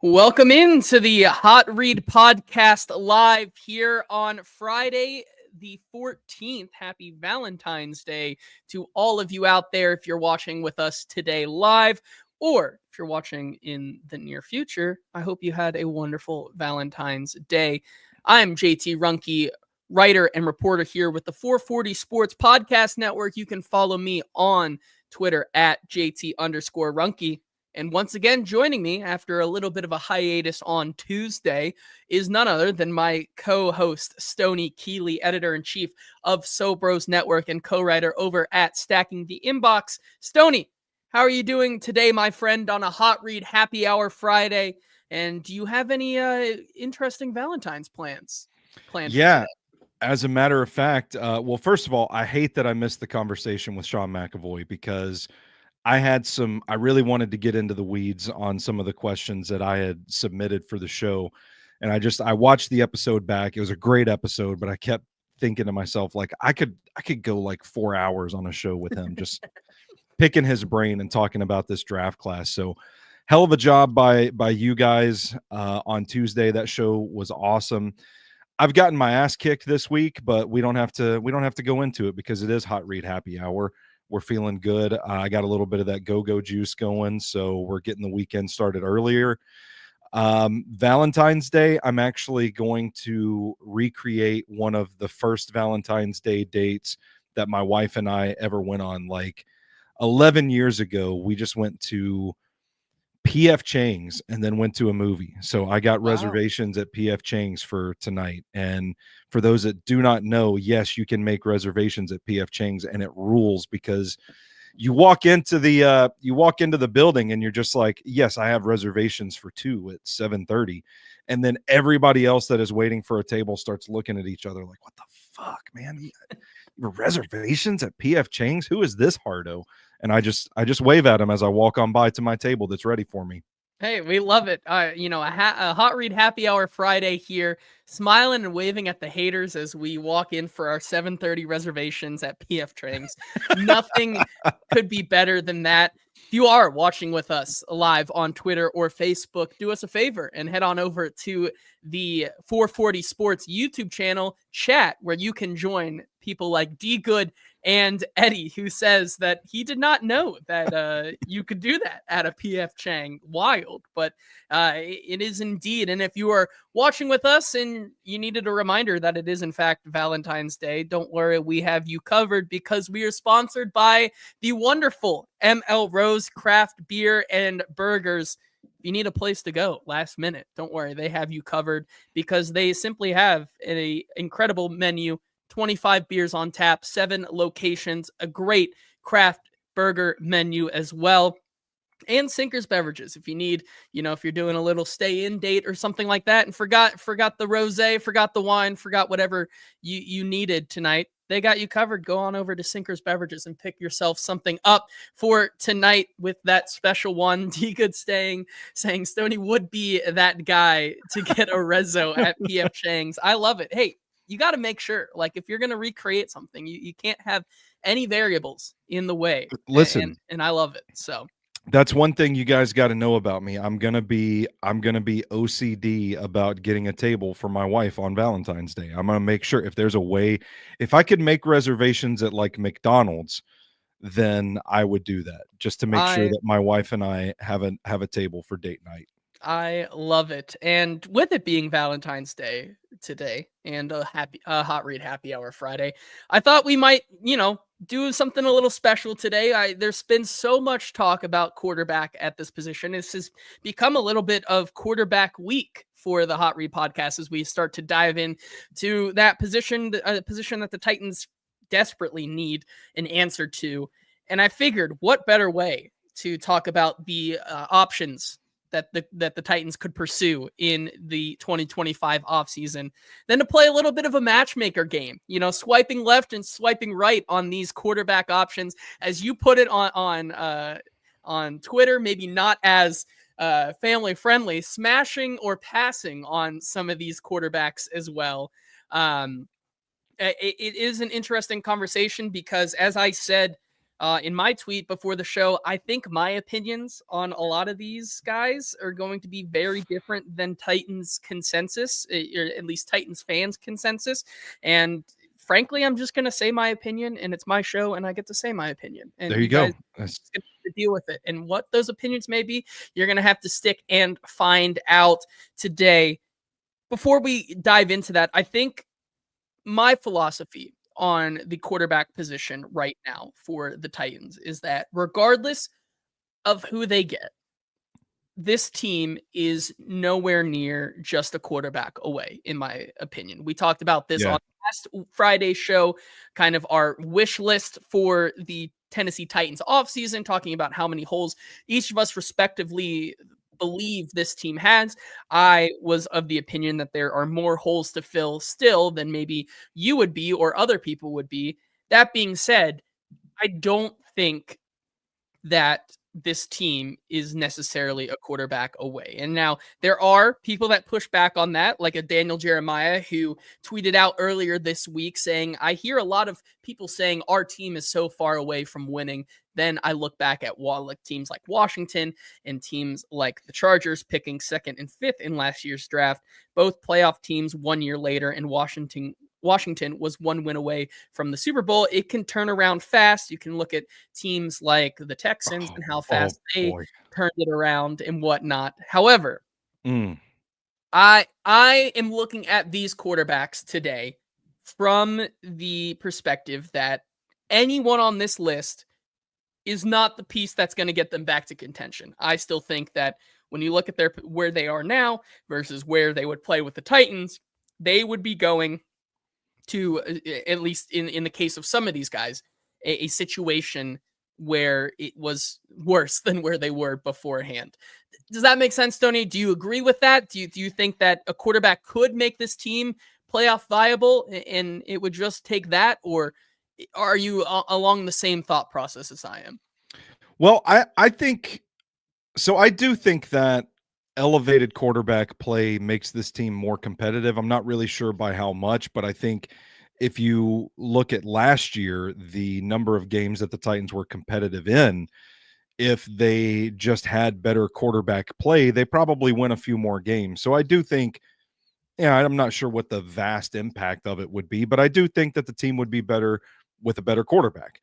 Welcome into the Hot Read Podcast live here on Friday, the 14th. Happy Valentine's Day to all of you out there if you're watching with us today live, or if you're watching in the near future. I hope you had a wonderful Valentine's Day. I'm JT Runke, writer and reporter here with the 440 Sports Podcast Network. You can follow me on Twitter at JT_Runke. And once again, joining me after a little bit of a hiatus on Tuesday is none other than my co-host, Stoney, Keeley, editor-in-chief of Sobros Network and co-writer over at Stacking the Inbox. Stoney, how are you doing today, my friend, on a Hot Read Happy Hour Friday? And do you have any interesting Valentine's plans planned for today? As a matter of fact, well, first of all, I hate that I missed the conversation with Sean McAvoy because I really wanted to get into the weeds on some of the questions that I had submitted for the show. And I watched the episode back. It was a great episode, but I kept thinking to myself, like, I could go like 4 hours on a show with him, just picking his brain and talking about this draft class. So hell of a job by you guys on Tuesday. That show was awesome. I've gotten my ass kicked this week, but we don't have to go into it because it is Hot Read Happy Hour. We're feeling good. I got a little bit of that go-go juice going, so we're getting the weekend started earlier. Valentine's Day, I'm actually going to recreate one of the first Valentine's Day dates that my wife and I ever went on. Like 11 years ago, we just went to PF Chang's and then went to a movie. So I got reservations at PF Chang's for tonight. And for those that do not know, yes, you can make reservations at PF Chang's, and it rules because you walk into the building and you're just like, yes, I have reservations for 2 at 7:30. And then everybody else that is waiting for a table starts looking at each other like, what the fuck, man? Your reservations at PF Chang's? Who is this hardo? And I just wave at him as I walk on by to my table that's ready for me. Hey, we love it. A Hot Read Happy Hour Friday here, smiling and waving at the haters as we walk in for our 7:30 reservations at PF Chang's. Nothing could be better than that. If you are watching with us live on Twitter or Facebook, do us a favor and head on over to the 440 Sports YouTube channel chat, where you can join people like D Good and Eddie, who says that he did not know that you could do that at a PF Chang. Wild, but it is indeed. And if you are watching with us and you needed a reminder that it is in fact Valentine's Day, don't worry, we have you covered because we are sponsored by the wonderful ML Rose Craft Beer and Burgers. If you need a place to go last minute, don't worry, they have you covered because they simply have an incredible menu. 25 beers on tap, 7 locations, a great craft burger menu as well, and Sinker's Beverages. If you need, if you're doing a little stay-in date or something like that and forgot the rosé, forgot the wine, forgot whatever you needed tonight, they got you covered. Go on over to Sinker's Beverages and pick yourself something up for tonight with that special one. D Good saying Stoney would be that guy to get a rezo at PF Chang's. I love it. Hey, you got to make sure, like, if you're going to recreate something, you can't have any variables in the way. Listen, and I love it. So that's one thing you guys got to know about me. I'm gonna be OCD about getting a table for my wife on Valentine's Day. I'm gonna make sure if I could make reservations at like McDonald's, then I would do that just to make sure that my wife and I have a table for date night. I love it. And with it being Valentine's Day today and a Hot Read Happy Hour Friday, I thought we might, do something a little special today. There's been so much talk about quarterback at this position. This has become a little bit of quarterback week for the Hot Read podcast as we start to dive in to that position, a position that the Titans desperately need an answer to. And I figured, what better way to talk about the options that the Titans could pursue in the 2025 offseason than to play a little bit of a matchmaker game, swiping left and swiping right on these quarterback options, as you put it on Twitter, maybe not as family friendly, smashing or passing on some of these quarterbacks as well. It is an interesting conversation because, as I said in my tweet before the show, I think my opinions on a lot of these guys are going to be very different than Titans consensus, or at least Titans fans consensus. And frankly, I'm just going to say my opinion, and it's my show, and I get to say my opinion. And There you you guys go. That's, just gonna have to deal with it. And what those opinions may be, you're going to have to stick and find out today. Before we dive into that, I think my philosophy on the quarterback position right now for the Titans is that regardless of who they get, this team is nowhere near just a quarterback away, in my opinion. We talked about this yeah. on last Friday's show, kind of our wish list for the Tennessee Titans offseason, talking about how many holes each of us respectively believe this team has. I was of the opinion that there are more holes to fill still than maybe you would be or other people would be. That being said, I don't think that this team is necessarily a quarterback away. And now there are people that push back on that, like a Daniel Jeremiah who tweeted out earlier this week saying, I hear a lot of people saying our team is so far away from winning. Then I look back at teams like Washington and teams like the Chargers picking second and fifth in last year's draft, both playoff teams 1 year later, and Washington was 1 win away from the Super Bowl. It can turn around fast. You can look at teams like the Texans and how fast they boy. turned it around and whatnot. However, Mm. I am looking at these quarterbacks today from the perspective that anyone on this list is not the piece that's going to get them back to contention. I still think that when you look at where they are now versus where they would play with the Titans, they would be going to, at least in the case of some of these guys, a situation where it was worse than where they were beforehand. Does that make sense, Stoney? Do you agree with that? Do you think that a quarterback could make this team playoff viable and it would just take that? Or are you along the same thought process as I am? Well, I think so. I do think that elevated quarterback play makes this team more competitive. I'm not really sure by how much, but I think if you look at last year, the number of games that the Titans were competitive in, if they just had better quarterback play, they probably win a few more games. So I do think, yeah, I'm not sure what the vast impact of it would be, but I do think that the team would be better with a better quarterback.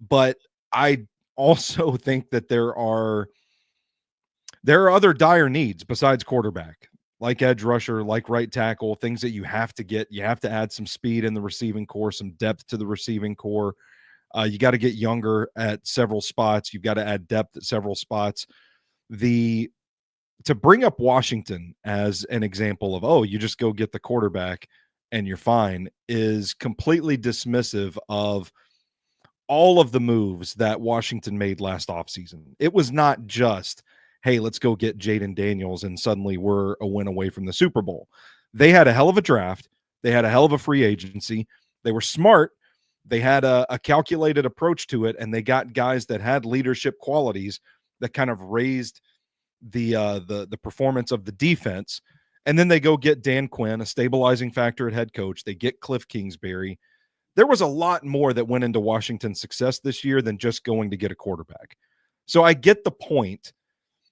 But I also think that there are other dire needs besides quarterback, like edge rusher, like right tackle, things that you have to get. You have to add some speed in the receiving core, some depth to the receiving core. You got to get younger at several spots. You've got to add depth at several spots. To bring up Washington as an example of, oh, you just go get the quarterback and you're fine, is completely dismissive of all of the moves that Washington made last offseason. It was not just, hey, let's go get Jaden Daniels and suddenly we're a win away from the Super Bowl. They had a hell of a draft. They had a hell of a free agency. They were smart. They had a calculated approach to it, and they got guys that had leadership qualities that kind of raised the performance of the defense. And then they go get Dan Quinn, a stabilizing factor at head coach. They get Cliff Kingsbury. There was a lot more that went into Washington's success this year than just going to get a quarterback. So I get the point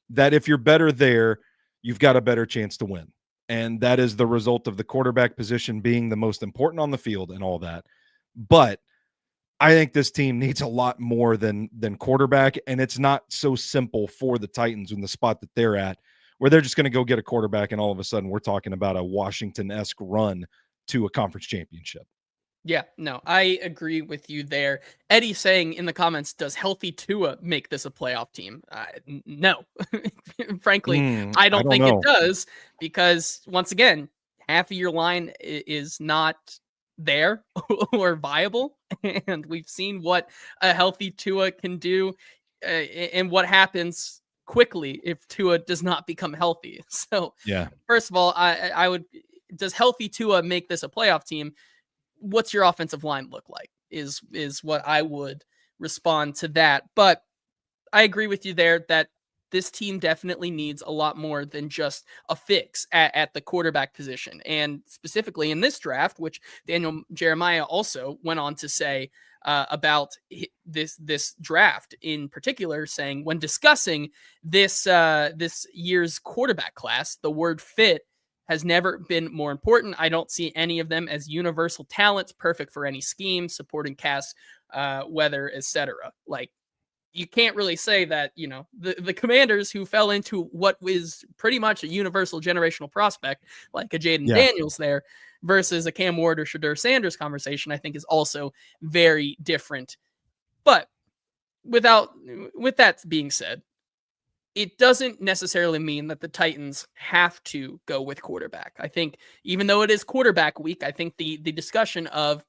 that if you're better there, you've got a better chance to win. And that is the result of the quarterback position being the most important on the field and all that. But I think this team needs a lot more than quarterback, and it's not so simple for the Titans in the spot that they're at, where they're just going to go get a quarterback, and all of a sudden we're talking about a Washington-esque run to a conference championship. Yeah, no, I agree with you there. Eddie saying in the comments, does healthy Tua make this a playoff team? No. Frankly, I I don't don't think it know. does because, once again, half of your line is not there or viable. And we've seen what a healthy Tua can do and what happens quickly if Tua does not become healthy. So, Yeah. first of all, I would, does healthy Tua make this a playoff team? What's your offensive line look like is what I would respond to that. But I agree with you there that this team definitely needs a lot more than just a fix at the quarterback position. And specifically in this draft, which Daniel Jeremiah also went on to say about this draft in particular, saying when discussing this year's quarterback class, the word fit has never been more important. I don't see any of them as universal talents, perfect for any scheme, supporting cast, weather, etc. Like, you can't really say that, the Commanders, who fell into what was pretty much a universal generational prospect, like a Jaden Yeah. Daniels there, versus a Cam Ward or Shadur Sanders conversation, I think is also very different. But with that being said, it doesn't necessarily mean that the Titans have to go with quarterback. I think even though it is quarterback week, I think the discussion of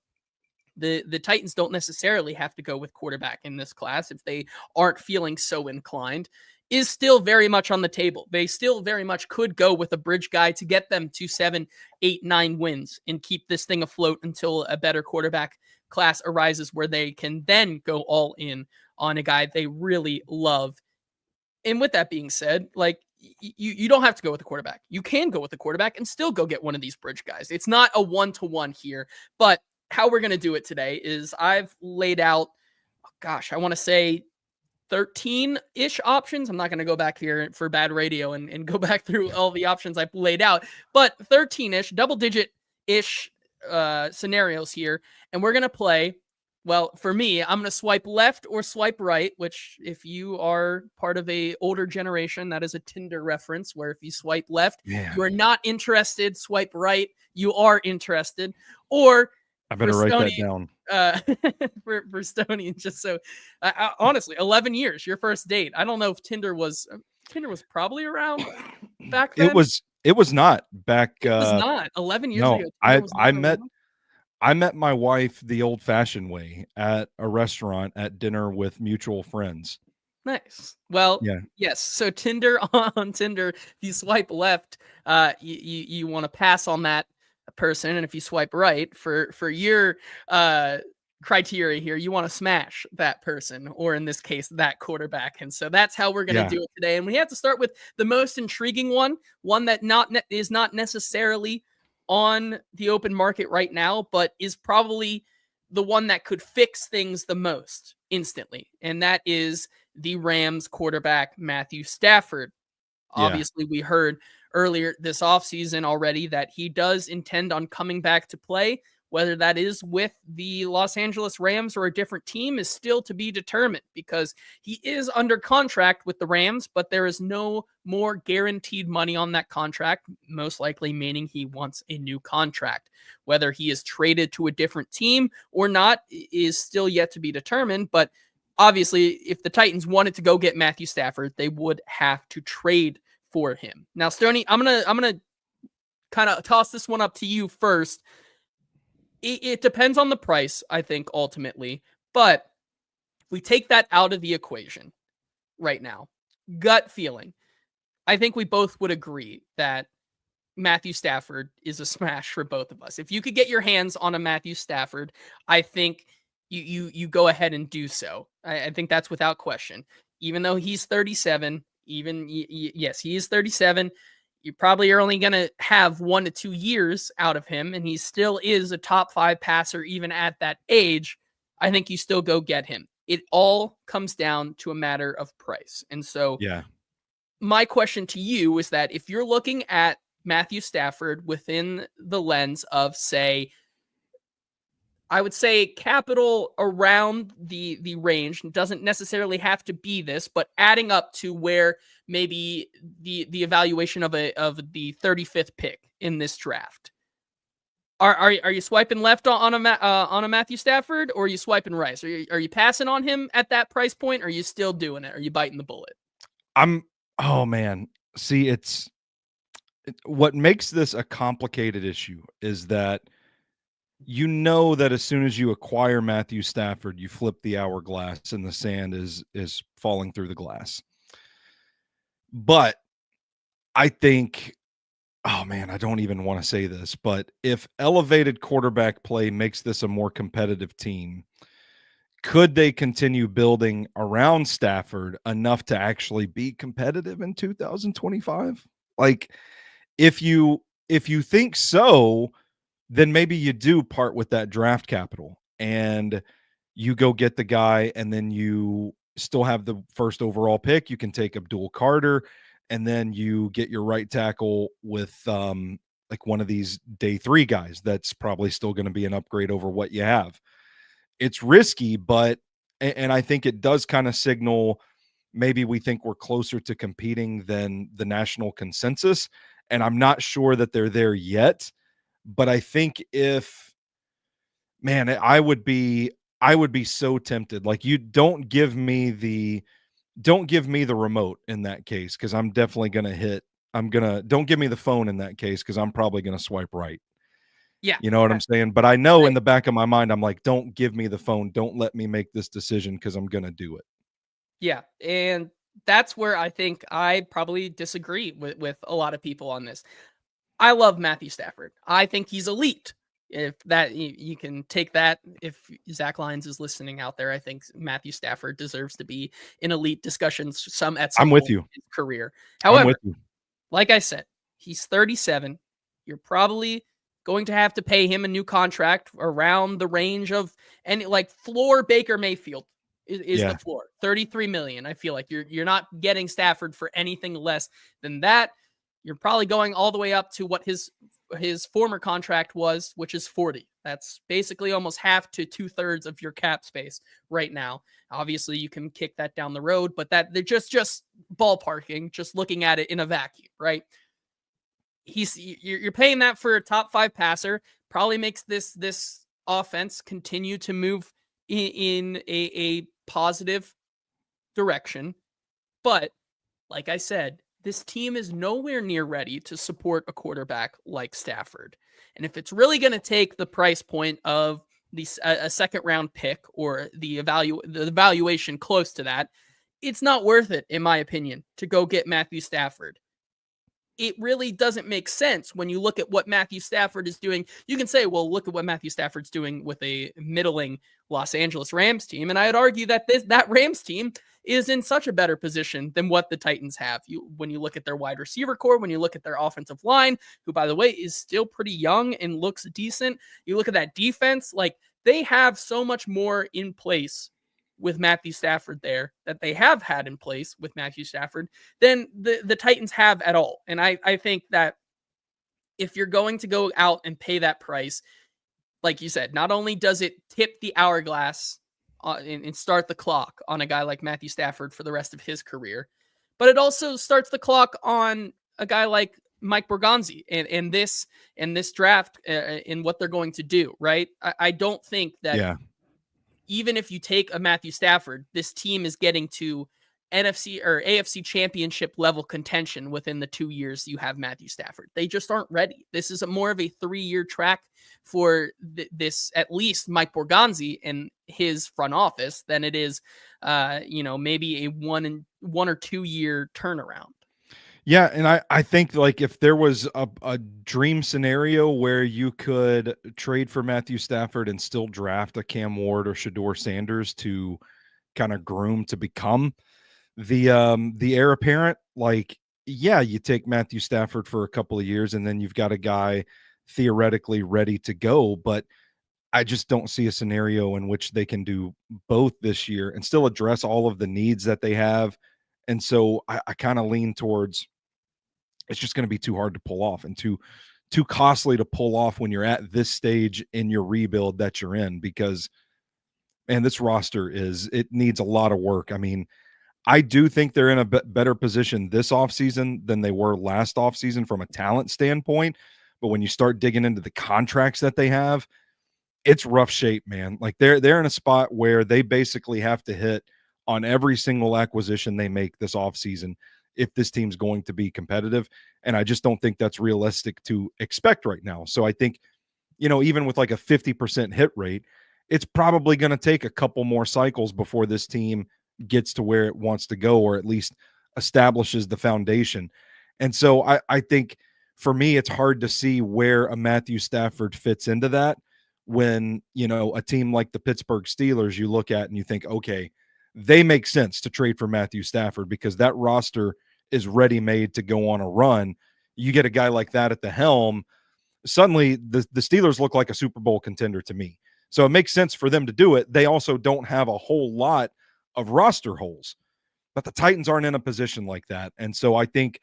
the Titans don't necessarily have to go with quarterback in this class if they aren't feeling so inclined is still very much on the table. They still very much could go with a bridge guy to get them to 7, 8, 9 wins and keep this thing afloat until a better quarterback class arises where they can then go all in on a guy they really love. And with that being said, like, you don't have to go with the quarterback. You can go with the quarterback and still go get one of these bridge guys. It's not a 1-to-1 here, but how we're going to do it today is I've laid out, I want to say 13-ish options. I'm not going to go back here for bad radio and go back through all the options I've laid out, but 13-ish, double-digit-ish scenarios here. And we're going to play, well, for me, I'm going to swipe left or swipe right, which if you are part of a older generation, that is a Tinder reference where if you swipe left, you are not interested. Swipe right, you are interested. Or I better write that down. For Stoney, just so honestly, 11 years, your first date. I don't know if Tinder was probably around back then. It was not back. It was not 11 years no, ago. I met my wife the old-fashioned way at a restaurant at dinner with mutual friends. Nice. Well, yeah. Yes. So on Tinder, if you swipe left, you want to pass on that person, and if you swipe right for your criteria here, you want to smash that person, or in this case, that quarterback. And so that's how we're going to do it today. And we have to start with the most intriguing one that is not necessarily on the open market right now, but is probably the one that could fix things the most instantly. And that is the Rams quarterback, Matthew Stafford. Obviously, we heard earlier this offseason already that he does intend on coming back to play. Whether that is with the Los Angeles Rams or a different team is still to be determined, because he is under contract with the Rams, but there is no more guaranteed money on that contract, most likely meaning he wants a new contract. Whether he is traded to a different team or not is still yet to be determined, but obviously, if the Titans wanted to go get Matthew Stafford, they would have to trade for him. Now, Stoney, I'm gonna kind of toss this one up to you first. It depends on the price, I think, ultimately. But if we take that out of the equation right now, gut feeling, I think we both would agree that Matthew Stafford is a smash for both of us. If you could get your hands on a Matthew Stafford, I think you go ahead and do so. I think that's without question. Even though he's 37, yes, he is 37. You probably are only going to have 1 to 2 years out of him, and he still is a top 5 passer even at that age. I think you still go get him. It all comes down to a matter of price. And so my question to you is that if you're looking at Matthew Stafford within the lens of, say, I would say capital around the range, doesn't necessarily have to be this, but adding up to where maybe the evaluation of the 35th pick in this draft. Are you swiping left on a Matthew Stafford, or are you swiping right? Are you passing on him at that price point, or are you still doing it? Are you biting the bullet? Oh man. See, what makes this a complicated issue is that you know that as soon as you acquire Matthew Stafford, you flip the hourglass and the sand is falling through the glass. But I think, oh man, I don't even want to say this, but if elevated quarterback play makes this a more competitive team, could they continue building around Stafford enough to actually be competitive in 2025? Like, if you think so, then maybe you do part with that draft capital and you go get the guy, and then you still have the first overall pick. You can take Abdul Carter, and then you get your right tackle with like one of these day 3 guys that's probably still going to be an upgrade over what you have. It's risky, but and I think it does kind of signal maybe we think we're closer to competing than the national consensus, and I'm not sure that they're there yet, but I think if man, I would be so tempted. Like, you don't give me the remote in that case, because I'm definitely gonna hit. Don't give me the phone in that case, because I'm probably gonna swipe right. Yeah. You know what I'm saying? But I know I in the back of my mind, I'm like, don't give me the phone. Don't let me make this decision, because I'm gonna do it. Yeah, and that's where I think I probably disagree with a lot of people on this. I love Matthew Stafford. I think he's elite. If that you can take that, if Zach Lyons is listening out there, I think Matthew Stafford deserves to be in elite discussions at I'm some with point you. in his career. I'm However, with you. like I said, he's 37. You're probably going to have to pay him a new contract around the range of, and like floor Baker Mayfield is the Yeah. floor. 33 million. I feel like you're not getting Stafford for anything less than that. You're probably going all the way up to what his former contract was, which is 40. That's basically almost half to 2/3 of your cap space right now. Obviously, you can kick that down the road, but that they're just ballparking, just looking at it in a vacuum, right? You're paying that for a top 5 passer. Probably makes this offense continue to move in a positive direction. But like I said, this team is nowhere near ready to support a quarterback like Stafford. And if it's really going to take the price point of a second round pick or the evaluation close to that, it's not worth it, in my opinion, to go get Matthew Stafford. It really doesn't make sense when you look at what Matthew Stafford is doing. You can say, well, look at what Matthew Stafford's doing with a middling Los Angeles Rams team. And I'd argue that that Rams team is in such a better position than what the Titans have. When you look at their wide receiver core, when you look at their offensive line, who, by the way, is still pretty young and looks decent, you look at that defense, like they have so much more in place with Matthew Stafford there that they have had in place with Matthew Stafford than the Titans have at all. And I think that if you're going to go out and pay that price, like you said, not only does it tip the hourglass and start the clock on a guy like Matthew Stafford for the rest of his career, but it also starts the clock on a guy like Mike Borgonzi and this draft and what they're going to do, right? I don't think that Yeah. even if you take a Matthew Stafford, this team is getting to NFC or AFC championship level contention within the 2 years you have Matthew Stafford. They just aren't ready. This is more of a 3-year track for this, at least Mike Borgonzi and his front office, than it is, maybe a 1 or 2 year turnaround. Yeah, and I think, like, if there was a dream scenario where you could trade for Matthew Stafford and still draft a Cam Ward or Shador Sanders to kind of groom to become the heir apparent, like, yeah, you take Matthew Stafford for a couple of years and then you've got a guy theoretically ready to go, but I just don't see a scenario in which they can do both this year and still address all of the needs that they have. And so I kind of lean towards it's just going to be too hard to pull off and too costly to pull off when you're at this stage in your rebuild that you're in, because man, this roster it needs a lot of work. I mean, I do think they're in a better position this offseason than they were last offseason from a talent standpoint, but when you start digging into the contracts that they have, it's rough shape, man. Like, they're in a spot where they basically have to hit on every single acquisition they make this offseason if this team's going to be competitive. And I just don't think that's realistic to expect right now. So I think, even with like a 50% hit rate, it's probably going to take a couple more cycles before this team gets to where it wants to go, or at least establishes the foundation. And so I think for me, it's hard to see where a Matthew Stafford fits into that, when, a team like the Pittsburgh Steelers you look at and you think, okay, they make sense to trade for Matthew Stafford because that roster is ready made to go on a run. You get a guy like that at the helm, suddenly the Steelers look like a Super Bowl contender to me. So it makes sense for them to do it. They also don't have a whole lot of roster holes, but the Titans aren't in a position like that. And so I think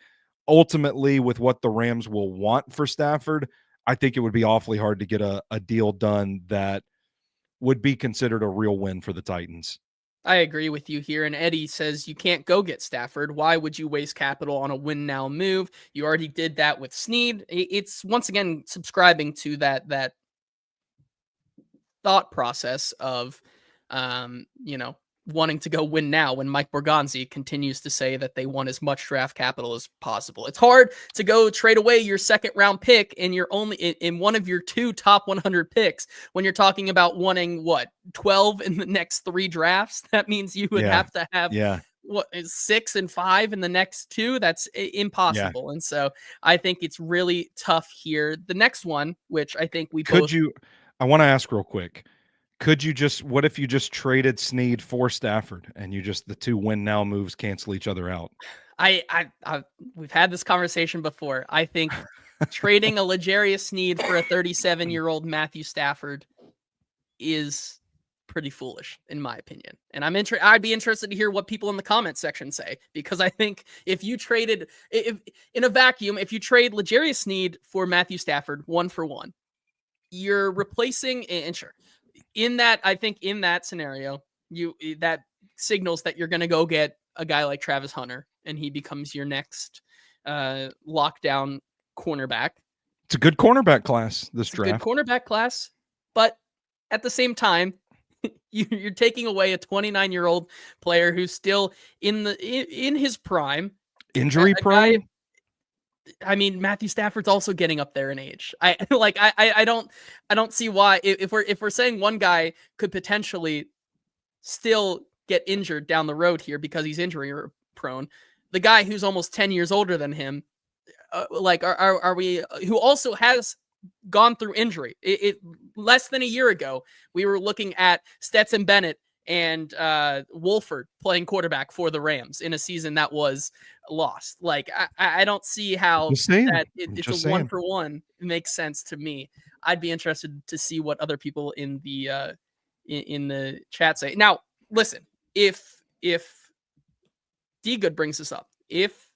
ultimately with what the Rams will want for Stafford, I think it would be awfully hard to get a deal done that would be considered a real win for the Titans. I agree with you here. And Eddie says you can't go get Stafford. Why would you waste capital on a win now move? You already did that with Snead. It's once again subscribing to that thought process of, wanting to go win now when Mike Borgonzi continues to say that they want as much draft capital as possible. It's hard to go trade away your second round pick and you're only in one of your 2 top 100 picks when you're talking about wanting 12 in the next 3 drafts. That means you would have to have 6 and 5 in the next 2. That's impossible. And so I think it's really tough here. The next one, which I think I want to ask real quick. What if you just traded Snead for Stafford and the 2 win now moves cancel each other out? We've had this conversation before. I think trading a L'Jarius Snead for a 37-year-old Matthew Stafford is pretty foolish, in my opinion. And I'd be interested to hear what people in the comment section say, because I think if you trade L'Jarius Snead for Matthew Stafford 1-for-1, you're replacing, and sure, I think in that scenario, that signals that you're going to go get a guy like Travis Hunter, and he becomes your next lockdown cornerback. It's a good cornerback class this draft. Good cornerback class, but at the same time, you're taking away a 29-year-old player who's still in his prime, injury prone. I mean, Matthew Stafford's also getting up there in age. I don't see why, if we're saying one guy could potentially still get injured down the road here because he's injury prone, the guy who's almost 10 years older than him, are we, who also has gone through injury. Less than a year ago, we were looking at Stetson Bennett and Wolford playing quarterback for the Rams in a season that was lost. I don't see how it's a 1-for-1. It makes sense to me. I'd be interested to see what other people in the chat say. Now, listen, if D Good brings this up, if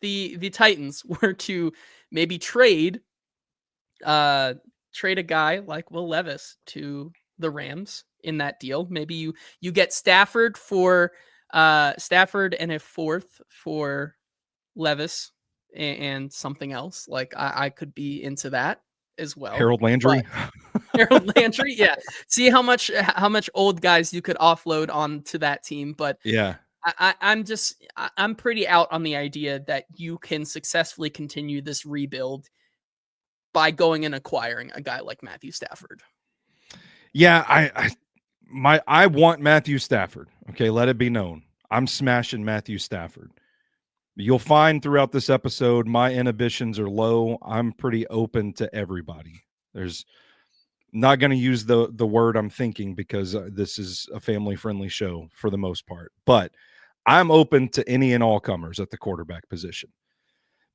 the Titans were to maybe trade a guy like Will Levis to the Rams in that deal, maybe you get Stafford for Stafford and a 4th for Levis and something else. I could be into that as well. Harold Landry. Harold Landry, yeah. See how much old guys you could offload onto that team. But yeah, I'm pretty out on the idea that you can successfully continue this rebuild by going and acquiring a guy like Matthew Stafford. Yeah, I want Matthew Stafford. Okay, let it be known. I'm smashing Matthew Stafford. You'll find throughout this episode, my inhibitions are low. I'm pretty open to everybody. There's not going to use the word I'm thinking because this is a family-friendly show for the most part. But I'm open to any and all comers at the quarterback position.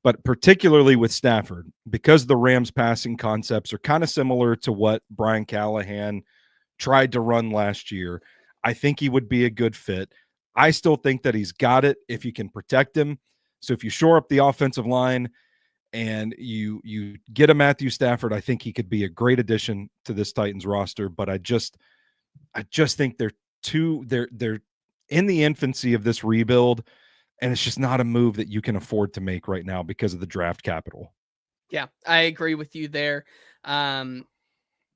But particularly with Stafford, because the Rams passing concepts are kind of similar to what Brian Callahan tried to run last year, I think he would be a good fit. I still think that he's got it if you can protect him. So if you shore up the offensive line and you get a Matthew Stafford, I think he could be a great addition to this Titans roster. But I just think they're in the infancy of this rebuild. And it's just not a move that you can afford to make right now because of the draft capital. Yeah, I agree with you there.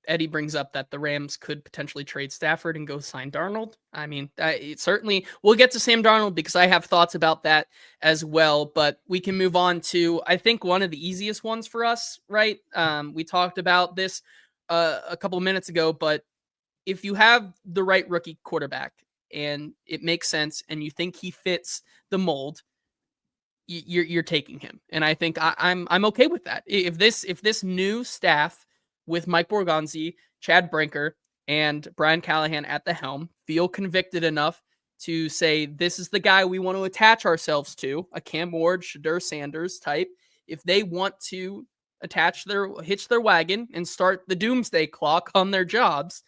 Eddie brings up that the Rams could potentially trade Stafford and go sign Darnold. I mean, certainly we'll get to Sam Darnold because I have thoughts about that as well. But we can move on to, I think, one of the easiest ones for us, right? We talked about this a couple of minutes ago, but if you have the right rookie quarterback, and it makes sense, and you think he fits the mold, you're taking him. And I think I'm okay with that. If this new staff with Mike Borgonzi Chad Brinker and Brian Callahan at the helm feel convicted enough to say, this is the guy we want to attach ourselves to, a Cam Ward, Shedeur Sanders type. If they want to hitch their wagon and start the doomsday clock on their jobs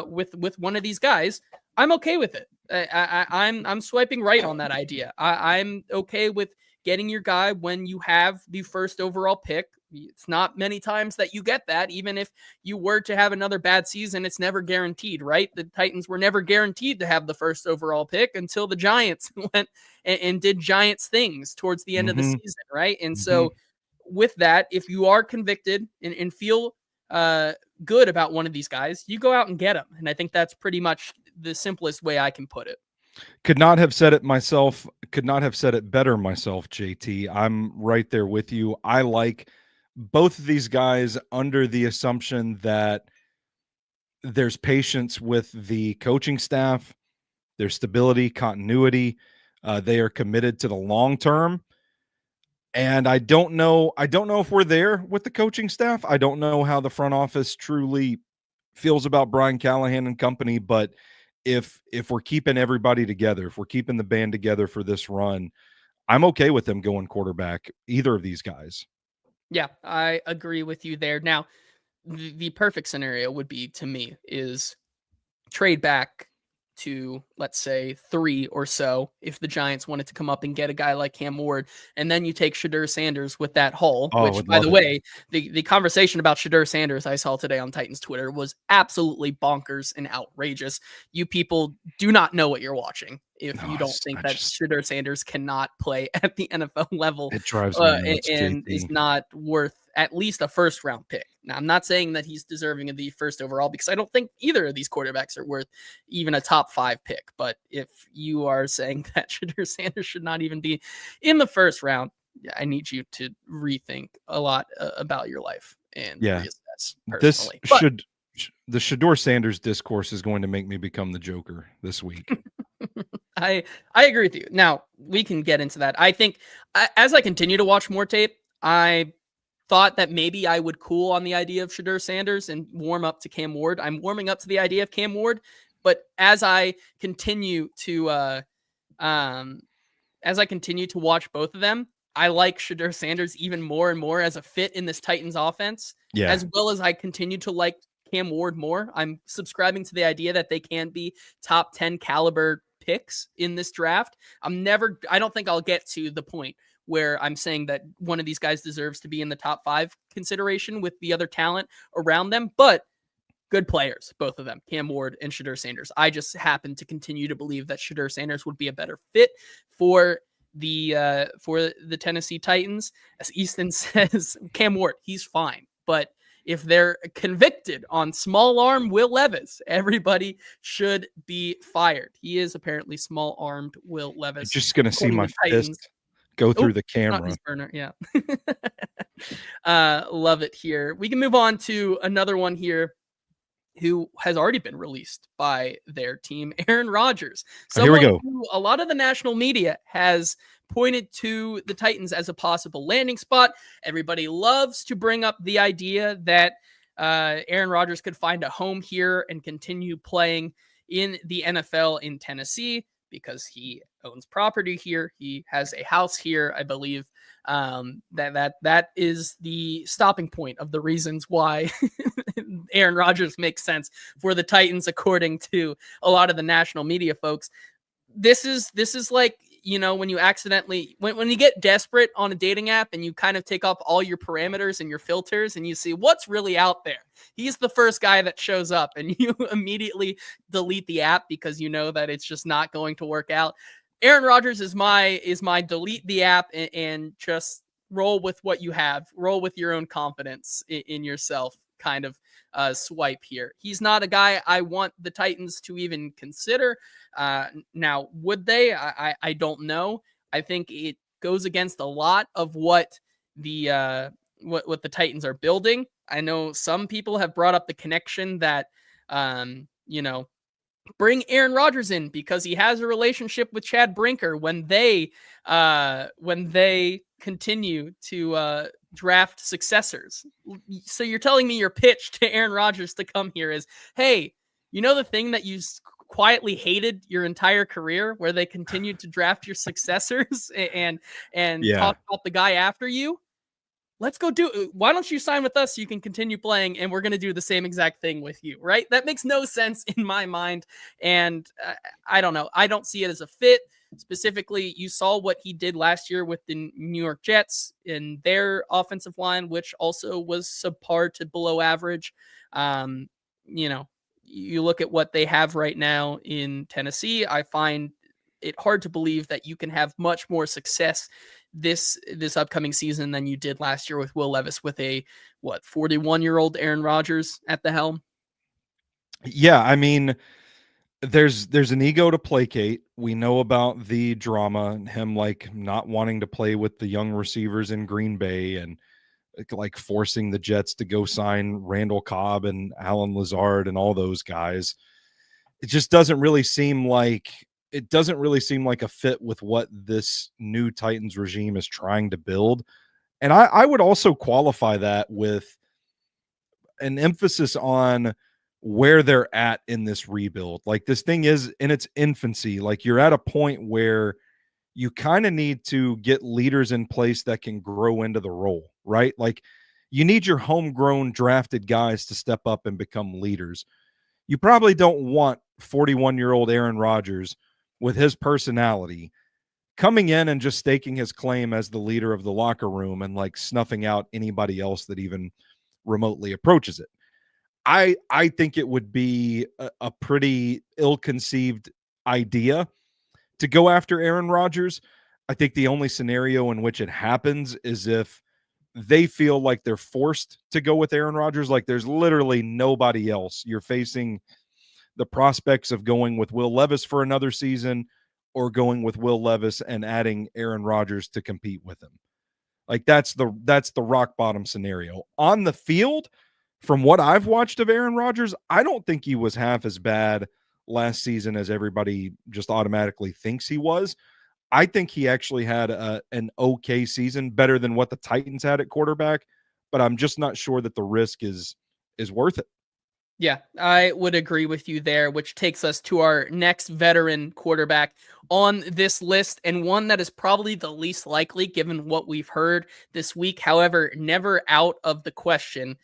with one of these guys, I'm okay with it. I'm swiping right on that idea. I'm okay with getting your guy when you have the first overall pick. It's not many times that you get that. Even if you were to have another bad season, it's never guaranteed, right? The Titans were never guaranteed to have the first overall pick until the Giants went and did Giants things towards the end of the season, right? And so with that, if you are convicted and feel good about one of these guys, you go out and get them. And I think that's pretty much the simplest way I can put it. Could not have said it myself. Could not have said it better myself, JT. I'm right there with you. I like both of these guys under the assumption that there's patience with the coaching staff, there's stability, continuity. They are committed to the long term. And I don't know if we're there with the coaching staff. I don't know how the front office truly feels about Brian Callahan and company, but if we're keeping everybody together, if we're keeping the band together for this run, I'm okay with them going quarterback, either of these guys. Yeah, I agree with you there. Now, the perfect scenario would be, to me, is trade back to, let's say, 3 or so if the Giants wanted to come up and get a guy like Cam Ward, and then you take Shedeur Sanders with that haul, which, by the way, the conversation about Shedeur Sanders I saw today on Titans Twitter was absolutely bonkers and outrageous. You people do not know what you're watching if you don't think that Shedeur Sanders cannot play at the NFL level. It drives me nuts, and JT. is not worth at least a first round pick. Now, I'm not saying that he's deserving of the first overall, because I don't think either of these quarterbacks are worth even a top 5 pick. But if you are saying that Shedeur Sanders should not even be in the first round, I need you to rethink a lot about your life and reassess personally. The Shedeur Sanders discourse is going to make me become the Joker this week. I agree with you. Now, we can get into that. I think as I continue to watch more tape, I thought that maybe I would cool on the idea of Shedeur Sanders and warm up to Cam Ward. I'm warming up to the idea of Cam Ward, but as I continue to watch both of them, I like Shedeur Sanders even more and more as a fit in this Titans offense, as well as I continue to like Cam Ward more. I'm subscribing to the idea that they can be top 10 caliber picks in this draft. I don't think I'll get to the point where I'm saying that one of these guys deserves to be in the top 5 consideration with the other talent around them, but good players, both of them, Cam Ward and Shedeur Sanders. I just happen to continue to believe that Shedeur Sanders would be a better fit for the Tennessee Titans. As Easton says, Cam Ward, he's fine, but if they're convicted on small arm Will Levis, everybody should be fired. He is apparently small armed Will Levis. You're just going to see my fist go through the camera. Burner, yeah. Love it here. We can move on to another one here who has already been released by their team, Aaron Rodgers. Here we go. Who a lot of the national media has pointed to the Titans as a possible landing spot. Everybody loves to bring up the idea that Aaron Rodgers could find a home here and continue playing in the NFL in Tennessee because he owns property here. He has a house here, I believe. That is the stopping point of the reasons why Aaron Rodgers makes sense for the Titans, according to a lot of the national media folks. This is like, you know, when you accidentally, when you get desperate on a dating app and you kind of take off all your parameters and your filters and you see what's really out there. He's the first guy that shows up and you immediately delete the app because you know that it's just not going to work out. Aaron Rodgers is my delete the app and just roll with what you have. Roll with your own confidence in yourself kind of swipe here. He's not a guy I want the Titans to even consider. Now, would they? I don't know. I think it goes against a lot of what the Titans are building. I know some people have brought up the connection that bring Aaron Rodgers in because he has a relationship with Chad Brinker when they continue to draft successors. So you're telling me your pitch to Aaron Rodgers to come here is, hey, you know the thing that you quietly hated your entire career, where they continued to draft your successors and Yeah. talk about the guy after you? Let's go do. Why don't you sign with us so you can continue playing, and we're going to do the same exact thing with you, right? That makes no sense in my mind, and I don't know. I don't see it as a fit. Specifically, you saw what he did last year with the New York Jets in their offensive line, which also was subpar to below average. Um, you know, you look at what they have right now in Tennessee. I find it hard to believe that you can have much more success this upcoming season than you did last year with Will Levis, with a 41-year-old Aaron Rodgers at the helm. Yeah, I mean, there's an ego to placate. We know about the drama and him like not wanting to play with the young receivers in Green Bay and like forcing the Jets to go sign Randall Cobb and Alan Lazard and all those guys. It just doesn't really seem like a fit with what this new Titans regime is trying to build. And I would also qualify that with an emphasis on where they're at in this rebuild. Like, this thing is in its infancy. Like, you're at a point where you kind of need to get leaders in place that can grow into the role, right? Like, you need your homegrown drafted guys to step up and become leaders. You probably don't want 41-year-old Aaron Rodgers with his personality coming in and just staking his claim as the leader of the locker room and like snuffing out anybody else that even remotely approaches it. I think it would be a pretty ill-conceived idea to go after Aaron Rodgers. I think the only scenario in which it happens is if they feel like they're forced to go with Aaron Rodgers. Like, there's literally nobody else. You're facing the prospects of going with Will Levis for another season or going with Will Levis and adding Aaron Rodgers to compete with him. Like, that's the rock bottom scenario. On the field, from what I've watched of Aaron Rodgers, I don't think he was half as bad last season as everybody just automatically thinks he was. I think he actually had an okay season, better than what the Titans had at quarterback, but I'm just not sure that the risk is worth it. Yeah, I would agree with you there, which takes us to our next veteran quarterback on this list, and one that is probably the least likely given what we've heard this week. However, never out of the question.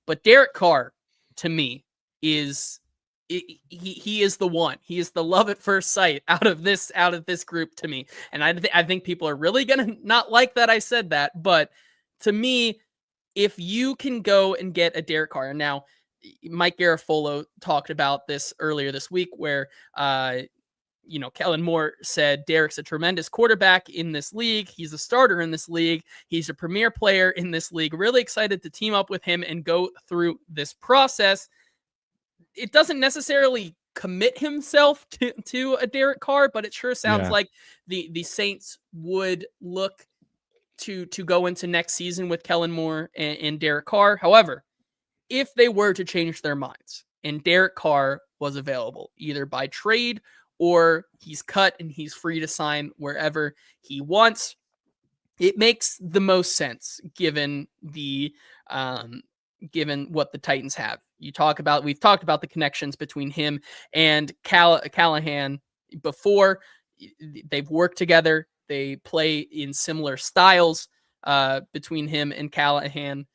But Derek Carr, to me, is he is the one. He is the love at first sight out of this group to me. And I think people are really gonna not like that I said that, but to me, if you can go and get a Derek Carr, and now Mike Garafolo talked about this earlier this week, where Kellen Moore said Derek's a tremendous quarterback in this league. He's a starter in this league. He's a premier player in this league. Really excited to team up with him and go through this process. It doesn't necessarily commit himself to a Derek Carr, but it sure sounds like the Saints would look to go into next season with Kellen Moore and Derek Carr. However, if they were to change their minds and Derek Carr was available either by trade or he's cut and he's free to sign wherever he wants, it makes the most sense given what the Titans have. We've talked about the connections between him and Callahan before. They've worked together. They play in similar styles between him and Callahan.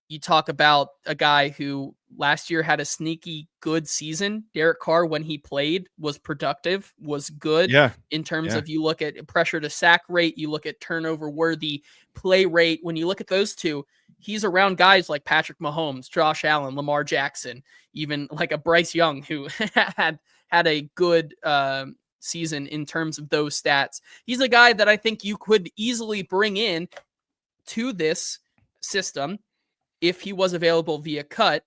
You talk about a guy who last year had a sneaky good season. Derek Carr, when he played, was productive, was good in terms of, you look at pressure to sack rate, you look at turnover worthy play rate. When you look at those two, he's around guys like Patrick Mahomes, Josh Allen, Lamar Jackson, even like a Bryce Young who had a good season in terms of those stats. He's a guy that I think you could easily bring in to this system if he was available via cut,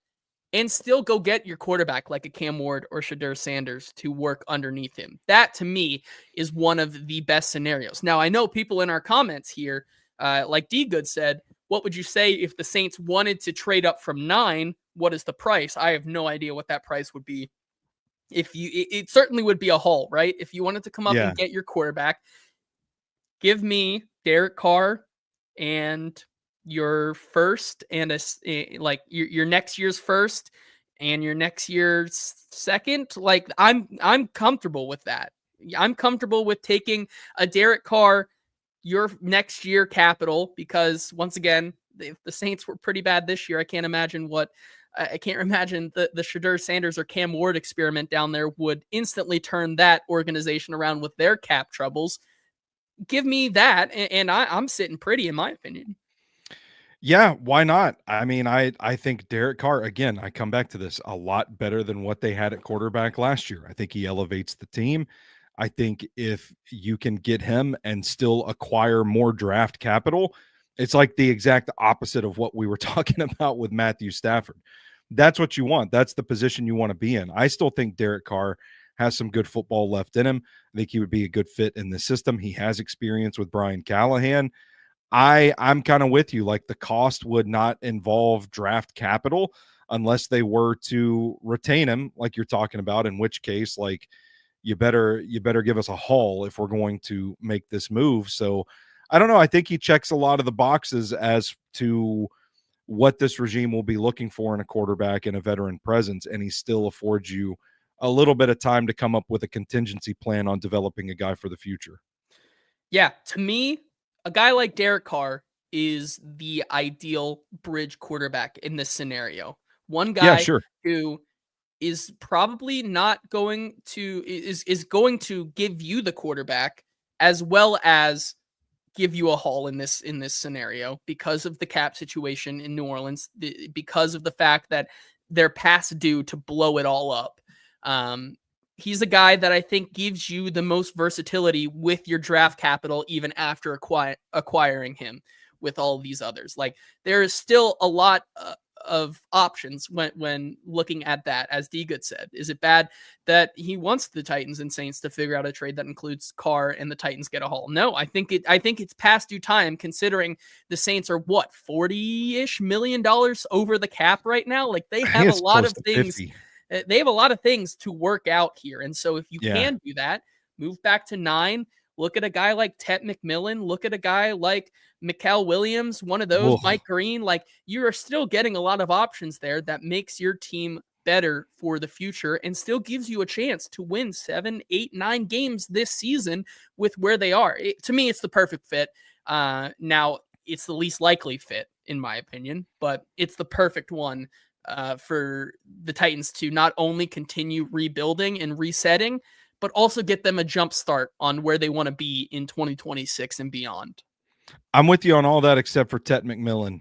and still go get your quarterback like a Cam Ward or Shadur Sanders to work underneath him. That, to me, is one of the best scenarios. Now, I know people in our comments here, like D Good said, what would you say if the Saints wanted to trade up from 9? What is the price? I have no idea what that price would be. It certainly would be a haul, right? If you wanted to come up and get your quarterback, give me Derek Carr and your first and like your next year's first and your next year's second, like I'm comfortable with that. I'm comfortable with taking a Derek Carr your next year capital because once again, the Saints were pretty bad this year. I can't imagine the Shadur Sanders or Cam Ward experiment down there would instantly turn that organization around with their cap troubles. Give me that, and I'm sitting pretty, in my opinion. Yeah, why not? I mean, I think Derek Carr, again, I come back to this, a lot better than what they had at quarterback last year. I think he elevates the team. I think if you can get him and still acquire more draft capital, it's like the exact opposite of what we were talking about with Matthew Stafford. That's what you want. That's the position you want to be in. I still think Derek Carr has some good football left in him. I think he would be a good fit in the system. He has experience with Brian Callahan. I'm kind of with you. Like, the cost would not involve draft capital unless they were to retain him, like you're talking about, in which case, like, you better give us a haul if we're going to make this move. So I don't know. I think he checks a lot of the boxes as to what this regime will be looking for in a quarterback and a veteran presence, and he still affords you a little bit of time to come up with a contingency plan on developing a guy for the future. Yeah, to me, a guy like Derek Carr is the ideal bridge quarterback in this scenario. One Yeah, guy sure. who is probably not going to is going to give you the quarterback as well as give you a haul in this scenario because of the cap situation in New Orleans, because of the fact that they're past due to blow it all up. Um, he's a guy that I think gives you the most versatility with your draft capital, even after acquiring him with all of these others. Like, there is still a lot of options when looking at that. As D Good said, is it bad that he wants the Titans and Saints to figure out a trade that includes Carr and the Titans get a haul? No, I think it's past due time, considering the Saints are what, $40-ish million over the cap right now. Like, they I think have a it's lot close of to things 50. they have a lot of things to work out here. And so if you Yeah. can do that, move back to 9, look at a guy like Tet McMillan, look at a guy like Mikael Williams, one of those, Whoa. Mike Green. Like, you are still getting a lot of options there that makes your team better for the future and still gives you a chance to win 7, 8, 9 games this season with where they are. To me, it's the perfect fit. Now, it's the least likely fit, in my opinion, but it's the perfect one for the Titans to not only continue rebuilding and resetting, but also get them a jump start on where they want to be in 2026 and beyond. I'm with you on all that except for Tet McMillan.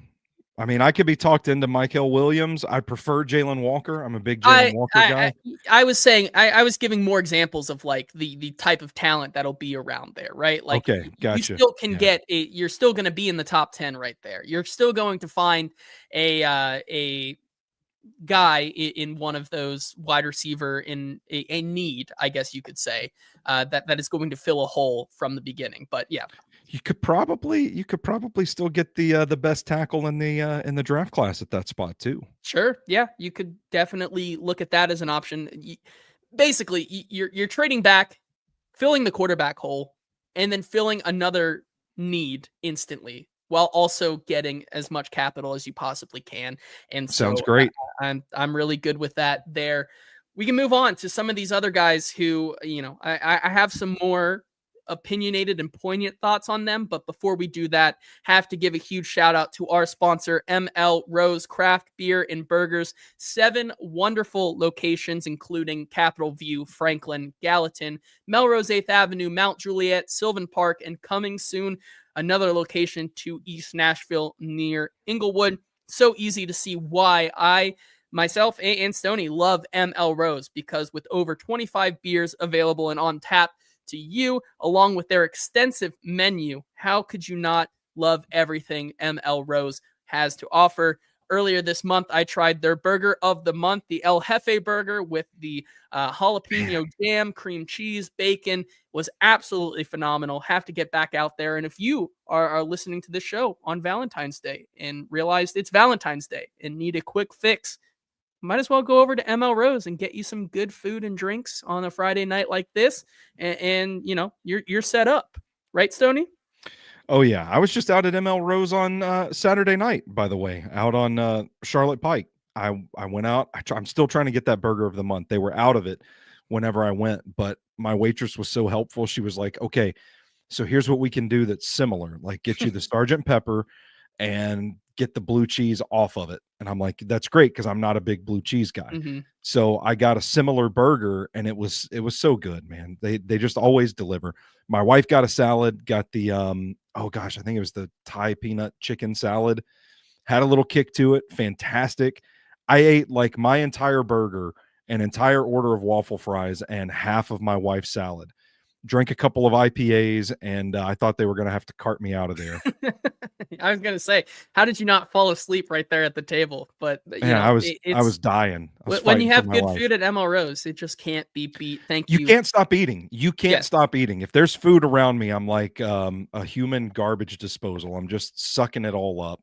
I mean, I could be talked into Michael Williams. I prefer Jalen Walker. I'm a big Jalen I Walker I guy. I was saying I was giving more examples of like the type of talent that'll be around there, right? Like, Okay, you gotcha. still can Yeah. you're still going to be in the top 10 right there. You're still going to find a guy in one of those wide receiver in a need, I guess you could say, that is going to fill a hole from the beginning. But yeah, You could probably still get the best tackle in the draft class at that spot too. sure, yeah, you could definitely look at that as an option. Basically, you're trading back, filling the quarterback hole, and then filling another need instantly, while also getting as much capital as you possibly can. And Sounds so great. I'm really good with that there. We can move on to some of these other guys who, I have some more opinionated and poignant thoughts on them. But before we do that, have to give a huge shout out to our sponsor, ML Rose Craft Beer and Burgers. 7 wonderful locations, including Capitol View, Franklin, Gallatin, Melrose 8th Avenue, Mount Juliet, Sylvan Park, and coming soon, another location to East Nashville near Inglewood. So easy to see why I myself and Stoney love ML Rose, because with over 25 beers available and on tap to you, along with their extensive menu, how could you not love everything ML Rose has to offer? Earlier this month, I tried their burger of the month, the El Jefe burger with the jalapeno jam, cream cheese, bacon. Was absolutely phenomenal. Have to get back out there. And if you are listening to this show on Valentine's Day and realized it's Valentine's Day and need a quick fix, might as well go over to ML Rose and get you some good food and drinks on a Friday night like this, and you're set up, right, Stoney? Oh yeah, I was just out at ML Rose on Saturday night. By the way, out on Charlotte Pike. I went out. I'm still trying to get that burger of the month. They were out of it whenever I went, but my waitress was so helpful. She was like, "Okay, so here's what we can do that's similar. Like get you the Sergeant Pepper and get the blue cheese off of it." And I'm like, "That's great because I'm not a big blue cheese guy." Hmm. So I got a similar burger and it was so good, man. They just always deliver. My wife got a salad, got the oh gosh, I think it was the Thai peanut chicken salad. Had a little kick to it, fantastic. I ate like my entire burger, an entire order of waffle fries, and half of my wife's salad. Drank a couple of IPAs, and I thought they were going to have to cart me out of there. I was gonna say, how did you not fall asleep right there at the table? But Man, I was it's dying. I was when you fighting for have my good life. food at ML Rose, it just can't be beat. Thank You you. can't stop eating. You can't Yes. stop eating. If there's food around me, I'm like a human garbage disposal. I'm just sucking it all up.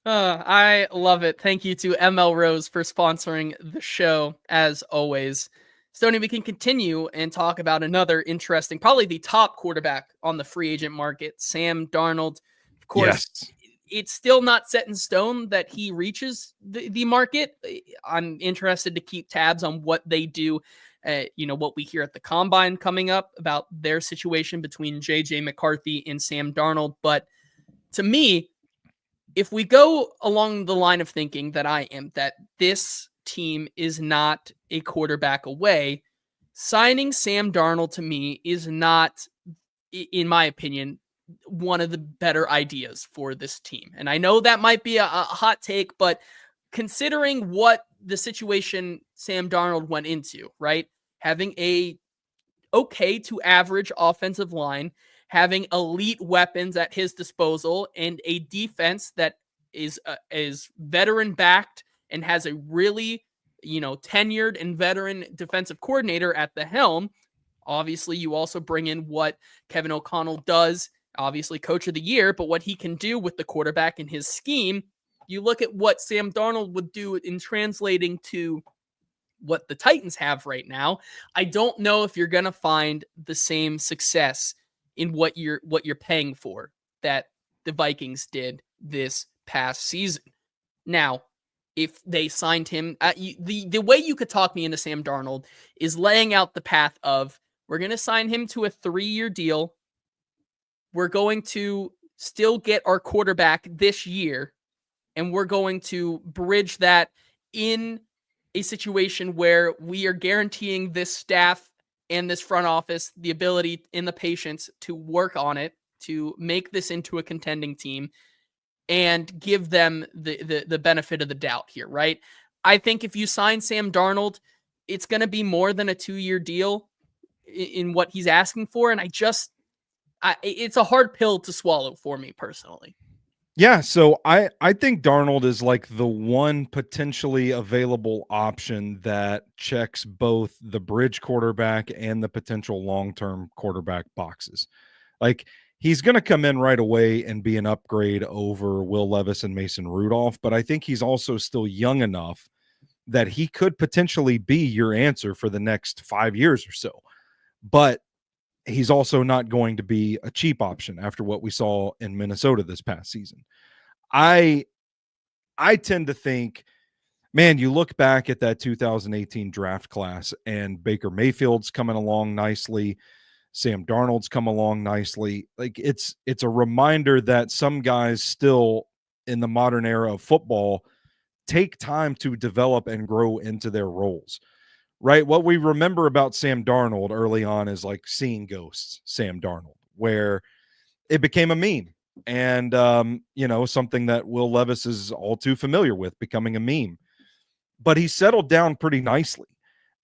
I love it. Thank you to ML Rose for sponsoring the show, as always. Stoney, we can continue and talk about another interesting, probably the top quarterback on the free agent market, Sam Darnold. Of course, Yes. it's still not set in stone that he reaches the market. I'm interested to keep tabs on what they do. What we hear at the combine coming up about their situation between JJ McCarthy and Sam Darnold. But to me, if we go along the line of thinking that I am, that this team is not a quarterback away, signing Sam Darnold to me is not, in my opinion, one of the better ideas for this team. And I know that might be a hot take, but considering what the situation Sam Darnold went into, right? Having a okay to average offensive line, having elite weapons at his disposal, and a defense that is veteran backed and has a really tenured and veteran defensive coordinator at the helm. Obviously, you also bring in what Kevin O'Connell does, obviously coach of the year, but what he can do with the quarterback in his scheme. You look at what Sam Darnold would do in translating to what the Titans have right now. I don't know if you're going to find the same success in what you're paying for that the Vikings did this past season. Now, if they signed him, the way you could talk me into Sam Darnold is laying out the path of we're going to sign him to a 3-year deal. We're going to still get our quarterback this year, and we're going to bridge that in a situation where we are guaranteeing this staff and this front office the ability and the patience to work on it, to make this into a contending team and give them the benefit of the doubt here, right? I think if you sign Sam Darnold, it's going to be more than a 2-year deal in what he's asking for, and it's a hard pill to swallow for me personally. Yeah, so I think Darnold is like the one potentially available option that checks both the bridge quarterback and the potential long-term quarterback boxes. Like he's going to come in right away and be an upgrade over Will Levis and Mason Rudolph, but I think he's also still young enough that he could potentially be your answer for the next 5 years or so. But he's also not going to be a cheap option after what we saw in Minnesota this past season. I I tend to think, man, you look back at that 2018 draft class and Baker Mayfield's coming along nicely. Sam Darnold's come along nicely. Like it's a reminder that some guys still in the modern era of football take time to develop and grow into their roles. Right? What we remember about Sam Darnold early on is like seeing ghosts, Sam Darnold, where it became a meme. And something that Will Levis is all too familiar with, becoming a meme. But he settled down pretty nicely.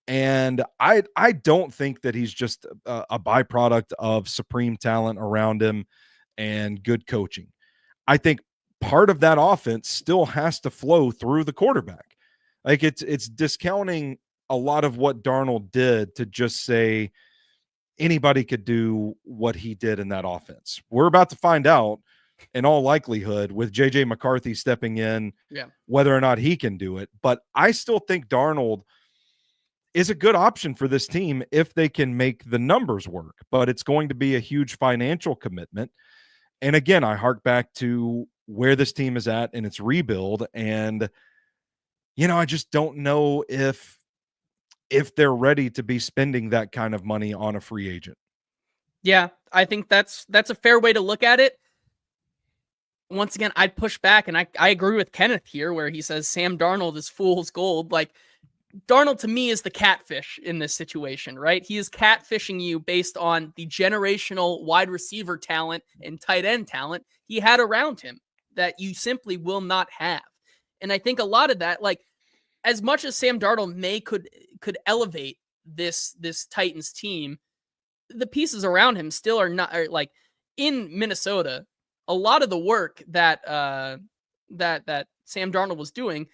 And I don't think that he's just a byproduct of supreme talent around him and good coaching. I think part of that offense still has to flow through the quarterback. Like it's discounting a lot of what Darnold did to just say anybody could do what he did in that offense. We're about to find out in all likelihood with JJ McCarthy stepping in, Yeah. whether or not he can do it. But I still think Darnold is a good option for this team if they can make the numbers work, but it's going to be a huge financial commitment. And again, I hark back to where this team is at in its rebuild. And, I just don't know if they're ready to be spending that kind of money on a free agent. Yeah, I think that's a fair way to look at it. Once again, I'd push back, and I agree with Kenneth here, where he says Sam Darnold is fool's gold. Like, Darnold to me is the catfish in this situation, right? He is catfishing you based on the generational wide receiver talent and tight end talent he had around him that you simply will not have. And I think a lot of that, like, as much as Sam Darnold could elevate this Titans team, the pieces around him still are like in Minnesota. A lot of the work that that Sam Darnold was doing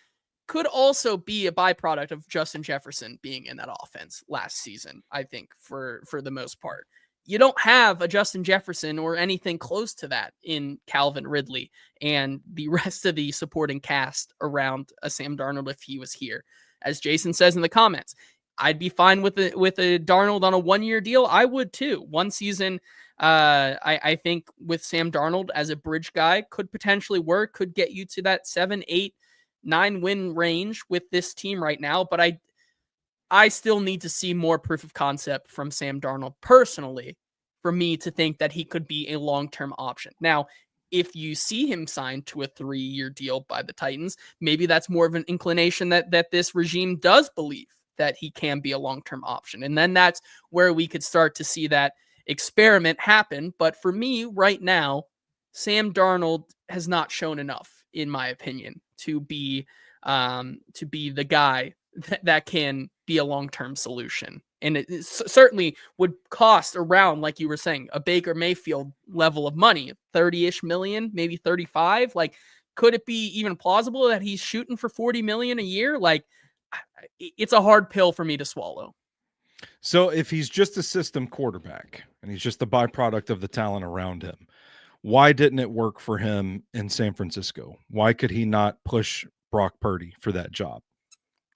could also be a byproduct of Justin Jefferson being in that offense last season. I think for the most part, you don't have a Justin Jefferson or anything close to that in Calvin Ridley and the rest of the supporting cast around a Sam Darnold if he was here. As Jason says in the comments, I'd be fine with a Darnold on a 1-year deal. I would too. One season, I think with Sam Darnold as a bridge guy could potentially work, could get you to that 7, 8, 9 win range with this team right now. But I still need to see more proof of concept from Sam Darnold personally for me to think that he could be a long-term option. Now, if you see him signed to a 3-year deal by the Titans, maybe that's more of an inclination that this regime does believe that he can be a long-term option. And then that's where we could start to see that experiment happen. But for me right now, Sam Darnold has not shown enough, in my opinion, to be the guy that can be a long-term solution. And it certainly would cost around, like you were saying, a Baker Mayfield level of money, 30-ish million, maybe 35. Like, could it be even plausible that he's shooting for 40 million a year? Like, it's a hard pill for me to swallow. So if he's just a system quarterback and he's just the byproduct of the talent around him, why didn't it work for him in San Francisco? Why could he not push Brock Purdy for that job?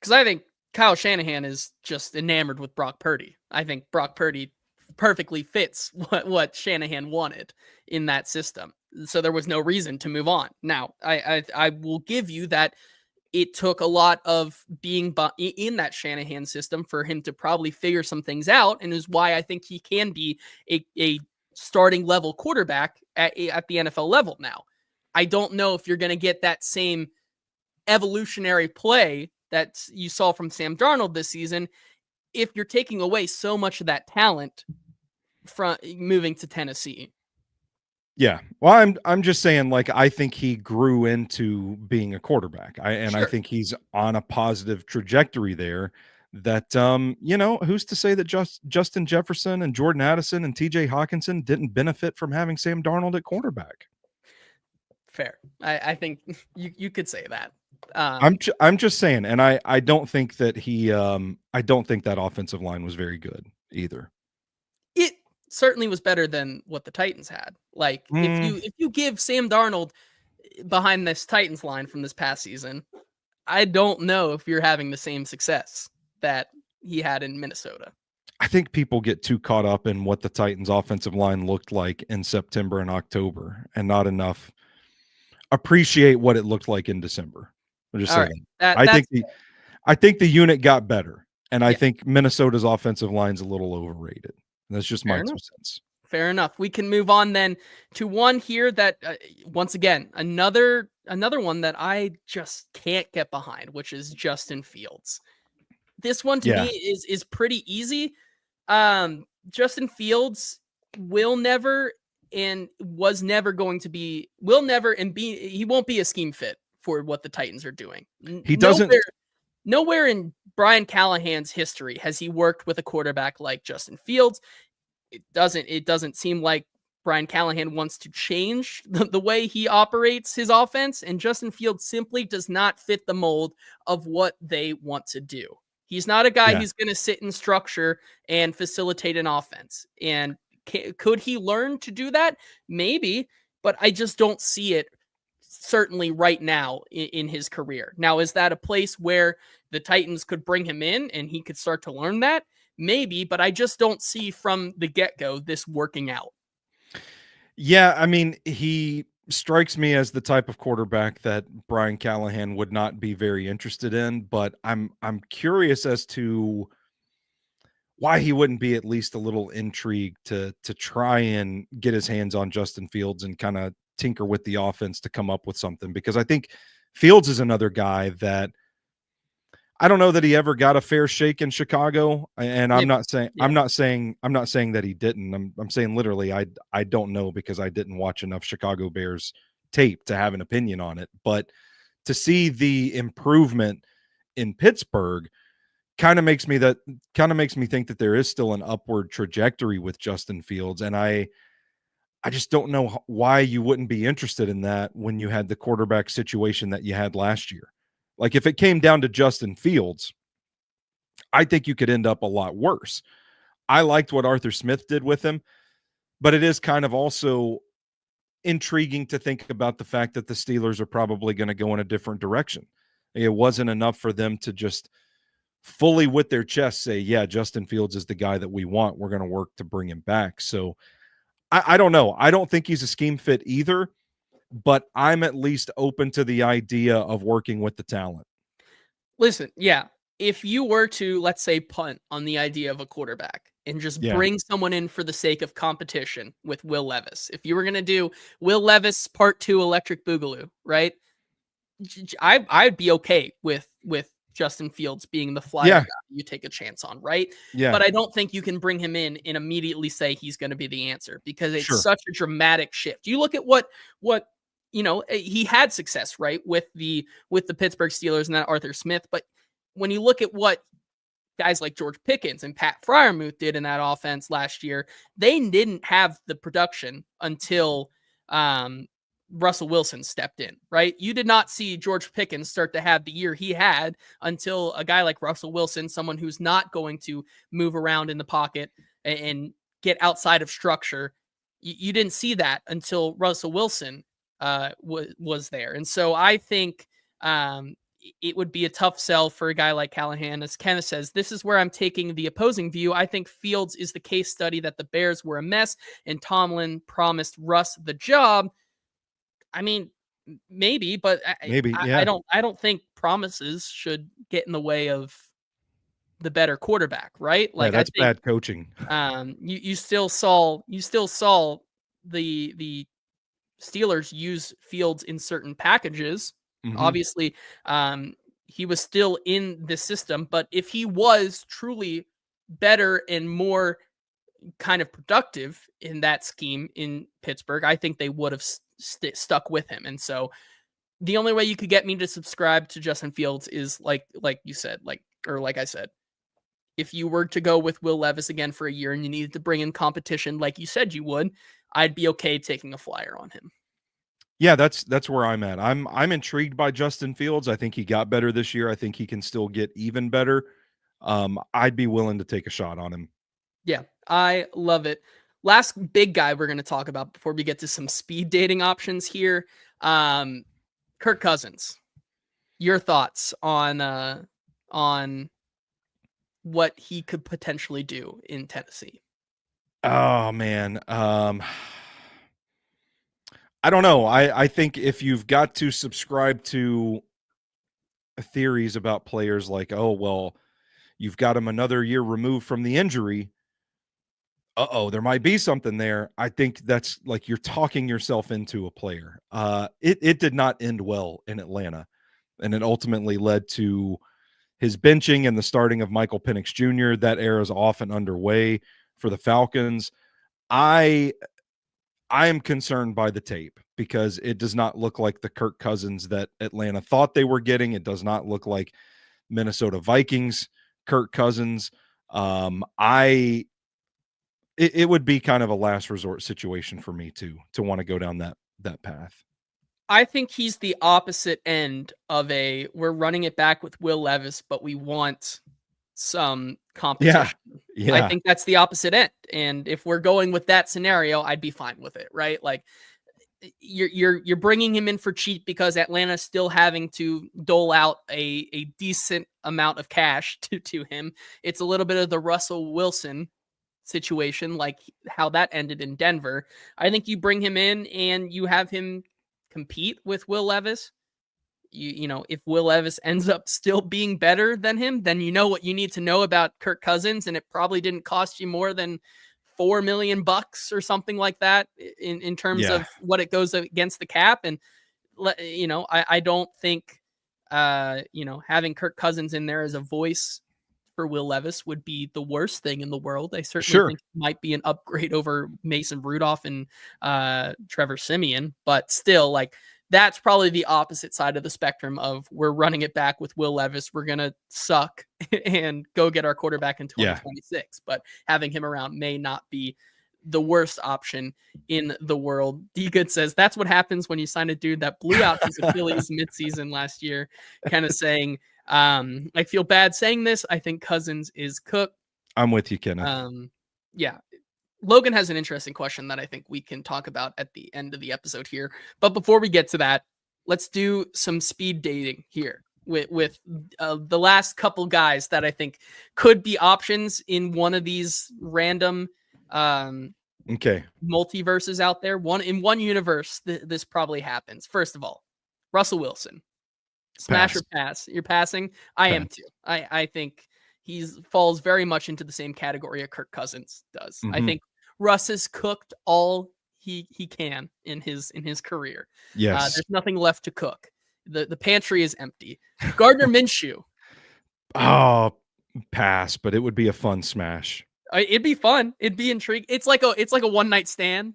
Because I think Kyle Shanahan is just enamored with Brock Purdy. I think Brock Purdy perfectly fits what Shanahan wanted in that system. So there was no reason to move on. Now, I will give you that it took a lot of being in that Shanahan system for him to probably figure some things out, and is why I think he can be a starting level quarterback at the NFL level now. I don't know if you're going to get that same evolutionary play that you saw from Sam Darnold this season if you're taking away so much of that talent from moving to Tennessee. Yeah. Well, I'm just saying, like, I think he grew into being a quarterback. I think he's on a positive trajectory there that, who's to say that Justin Jefferson and Jordan Addison and TJ Hawkinson didn't benefit from having Sam Darnold at quarterback? Fair. I think you could say that. I'm just saying, and I don't think that I don't think that offensive line was very good either. It certainly was better than what the Titans had. Like, if you give Sam Darnold behind this Titans line from this past season, I don't know if you're having the same success that he had in Minnesota. I think people get too caught up in what the Titans offensive line looked like in September and October and not enough appreciate what it looked like in December. I'll just say that. I think the unit got better, and I think Minnesota's offensive line's a little overrated. That's just my 2 cents. Fair enough. We can move on then to one here that, once again, another one that I just can't get behind, which is Justin Fields. This one to me is pretty easy. Justin Fields will never and was never going to be, he won't be a scheme fit for what the Titans are doing. He doesn't. Nowhere in Brian Callahan's history has he worked with a quarterback like Justin Fields. It doesn't seem like Brian Callahan wants to change the way he operates his offense, and Justin Fields simply does not fit the mold of what they want to do. He's not a guy who's going to sit in structure and facilitate an offense. And could he learn to do that? Maybe, but I just don't see it certainly right now in his career. Now, is that a place where the Titans could bring him in and he could start to learn that? Maybe, but I just don't see from the get-go this working out. Yeah, I mean, he strikes me as the type of quarterback that Brian Callahan would not be very interested in, but I'm curious as to why he wouldn't be at least a little intrigued to try and get his hands on Justin Fields and kind of tinker with the offense to come up with something, because I think Fields is another guy that I don't know that he ever got a fair shake in Chicago, and I'm Maybe. not saying Yeah. that he didn't. I'm saying literally I don't know, because I didn't watch enough Chicago Bears tape to have an opinion on it. But to see the improvement in Pittsburgh kind of makes me think that there is still an upward trajectory with Justin Fields, and I just don't know why you wouldn't be interested in that when you had the quarterback situation that you had last year. Like, if it came down to Justin Fields, I think you could end up a lot worse. I liked what Arthur Smith did with him, but it is kind of also intriguing to think about the fact that the Steelers are probably going to go in a different direction. It wasn't enough for them to just fully with their chest say, yeah, Justin Fields is the guy that we want. We're going to work to bring him back. So I don't know. I don't think he's a scheme fit either, but I'm at least open to the idea of working with the talent. Listen, yeah, if you were to, let's say, punt on the idea of a quarterback and just Yeah. bring someone in for the sake of competition with Will Levis, if you were going to do Will Levis part 2 Electric Boogaloo, right? I'd be okay with Justin Fields being the flyer Yeah. guy you take a chance on, right? Yeah. But I don't think you can bring him in and immediately say he's going to be the answer, because it's Sure. such a dramatic shift. You look at what he had success, right, with the Pittsburgh Steelers and that Arthur Smith, but when you look at what guys like George Pickens and Pat Freiermuth did in that offense last year, they didn't have the production until um, Russell Wilson stepped in, right? You did not see George Pickens start to have the year he had until a guy like Russell Wilson, someone who's not going to move around in the pocket and get outside of structure. You didn't see that until Russell Wilson was there. And so I think it would be a tough sell for a guy like Callahan. As Kenneth says, this is where I'm taking the opposing view. I think Fields is the case study that the Bears were a mess and Tomlin promised Russ the job. I mean, maybe, but Maybe. I Yeah. don't think promises should get in the way of the better quarterback, right? Yeah. Like I That's think bad coaching. you still saw the Steelers use Fields in certain packages. Hmm. Obviously, he was still in the system, but if he was truly better and more kind of productive in that scheme in Pittsburgh, I think they would have stuck with him. And so the only way you could get me to subscribe to Justin Fields is like you said, like I said, if you were to go with Will Levis again for a year and you needed to bring in competition like you said you would, I'd be okay taking a flyer on him. Yeah, that's where I'm at. I'm intrigued by Justin Fields. I think he got better this year. I think he can still get even better. I'd be willing to take a shot on him. Yeah, I love it. Last big guy we're going to talk about before we get to some speed dating options here. Kirk Cousins. Your thoughts on what he could potentially do in Tennessee? Oh man. I don't know. I think if you've got to subscribe to theories about players like, oh well, you've got him another year removed from the injury. Uh-oh, there might be something there. I think that's like you're talking yourself into a player. It did not end well in Atlanta, and it ultimately led to his benching and the starting of Michael Penix Jr. That era is off and underway for the Falcons. I I am concerned by the tape because it does not look like the Kirk Cousins that Atlanta thought they were getting. It does not look like Minnesota Vikings Kirk Cousins. I it would be kind of a last resort situation for me to want to go down that path. I think he's the opposite end of we're running it back with Will Levis, but we want some Yeah. competition. I Yeah. think that's the opposite end. And if we're going with that scenario, I'd be fine with it, right? Like you're bringing him in for cheap because Atlanta's still having to dole out a decent amount of cash to him. It's a little bit of the Russell Wilson situation like how that ended in Denver. I think you bring him in and you have him compete with Will Levis. You know, if Will Levis ends up still being better than him, then you know what you need to know about Kirk Cousins, and it probably didn't cost you more than $4 million or something like that in terms Yeah, of what it goes against the cap. And you know, I don't think you know, having Kirk Cousins in there as a voice for Will Levis would be the worst thing in the world. I certainly sure. think it might be an upgrade over Mason Rudolph and Trevor Siemian, but still, like, that's probably the opposite side of the spectrum of we're running it back with Will Levis. We're going to suck and go get our quarterback in Yeah, 2026. But having him around may not be the worst option in the world. D Good says that's what happens when you sign a dude that blew out his Achilles midseason last year, kind of saying, I feel bad saying this. I think Cousins is cooked. I'm with you, Kenneth. Yeah. Logan has an interesting question that I think we can talk about at the end of the episode here. But before we get to that, let's do some speed dating here with the last couple guys that I think could be options in one of these random Okay, multiverses out there. In one universe, this probably happens. First of all, Russell Wilson, smash or pass, pass. You're passing. I am pass. too. I think he's falls very much into the same category of Kirk Cousins does. I Hmm. think Russ has cooked all he can in his career. Yes. There's nothing left to cook. The pantry is empty. Gardner Minshew. Oh, pass, but it would be a fun smash. It'd be fun. It'd be intriguing. It's like a one night stand.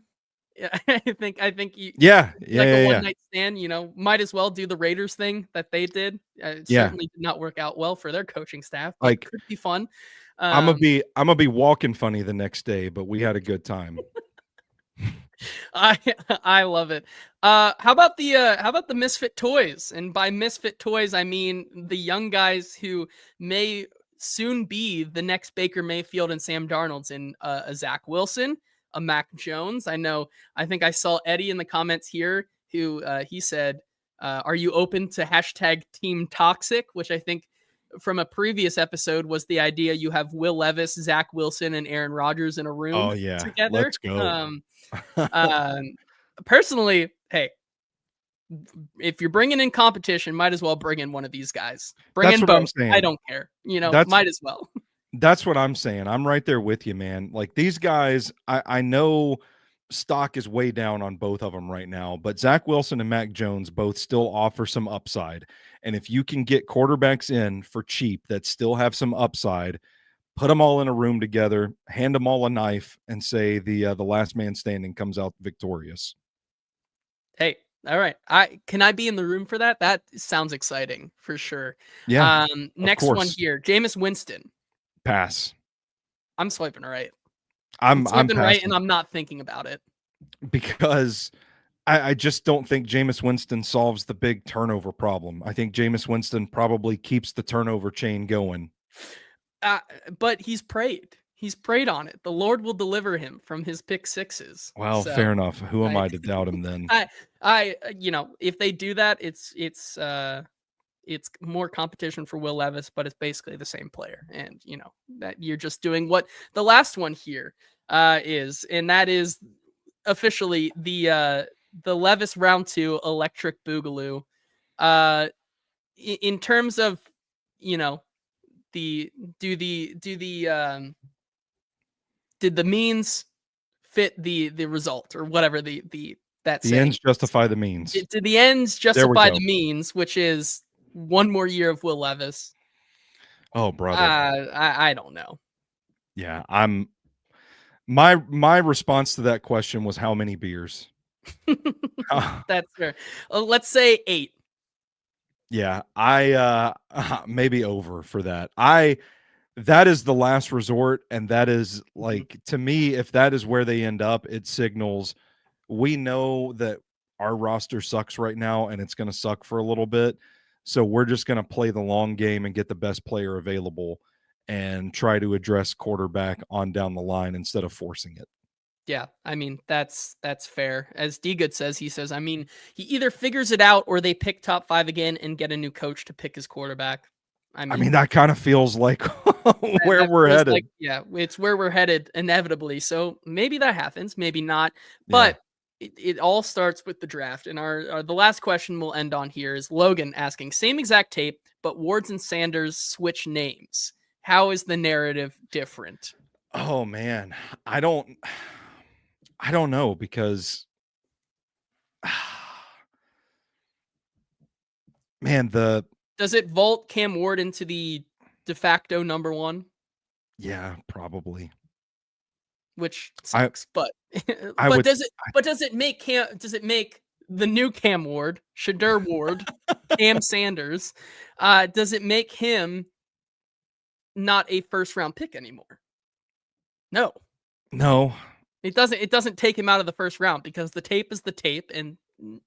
Yeah, I think you Yeah, yeah, like a yeah, one yeah. night stand. You know, might as well do the Raiders thing that they did. It Yeah. certainly did not work out well for their coaching staff, but Like could be fun. I'm gonna Um, be I'm gonna be walking funny the next day, but we had a good time. I I love it. How about the misfit toys? And by misfit toys, I mean the young guys who may soon be the next Baker Mayfield and Sam Darnold's in a Zach Wilson, a Mac Jones. I think I saw Eddie in the comments here who he said, "Are you open to hashtag Team Toxic?" Which I think from a previous episode was the idea you have Will Levis, Zach Wilson, and Aaron Rodgers in a room Oh yeah, together. let's go. Um, Personally, hey, if you're bringing in competition, might as well bring in one of these guys. Bring That's in what I'm both. I saying. don't care. You know, That's might as well. that's what I'm saying. I'm right there with you, man. Like these guys, I know stock is way down on both of them right now, but Zach Wilson and Mac Jones both still offer some upside. And if you can get quarterbacks in for cheap that still have some upside, put them all in a room together, hand them all a knife, and say the last man standing comes out victorious. Hey, all right. I be in the room for that? That sounds exciting for sure. Yeah, of Next one course. here, Jameis Winston. Pass. I'm swiping right. I'm I'm swiping right, and passing I'm not thinking about it. because I just don't think Jameis Winston solves the big turnover problem. I think Jameis Winston probably keeps the turnover chain going. Uh, but he's prayed. He's prayed on it. The Lord will deliver him from his pick sixes. Well, So fair enough. Who am I, I to doubt him then? you know, if they do that, it's more competition for Will Levis, but it's basically the same player. And you know that you're just doing what the last one here is, and that is officially the Levis round 2 electric boogaloo. Uh, in terms of, you know, the do the did the means fit the result or whatever the that The saying ends justify the means. did the ends There we justify go. the means, which is one more year of Will Levis. Oh, brother. I don't know. Yeah, I'm my response to that question was how many beers? That's fair. Let's say 8. Yeah, I maybe over for that. I that is the last resort, and that is Mhm. like to me, if that is where they end up, it signals we know that our roster sucks right now and it's going to suck for a little bit. So we're just going to play the long game and get the best player available and try to address quarterback on down the line instead of forcing it. Yeah, I mean that's fair. As D Good says, I mean, he either figures it out or they pick top 5 again and get a new coach to pick his quarterback. I mean, that kind of feels like where that we're feels headed. like, yeah, it's where we're headed inevitably. So maybe that happens, maybe not. Yeah. But it all starts with the draft. And the last question we'll end on here is Logan asking, same exact tape, but Wards and Sanders switch names. How is the narrative different? Oh man, I don't I don't know because man, Does it vault Cam Ward into the de facto number one? yeah, probably. Which I sucks, but I would does it make the new Cam Ward, Shadur Ward, Cam Sanders, does it make him not a first round pick anymore? No. no. It doesn't take him out of the first round because the tape is the tape and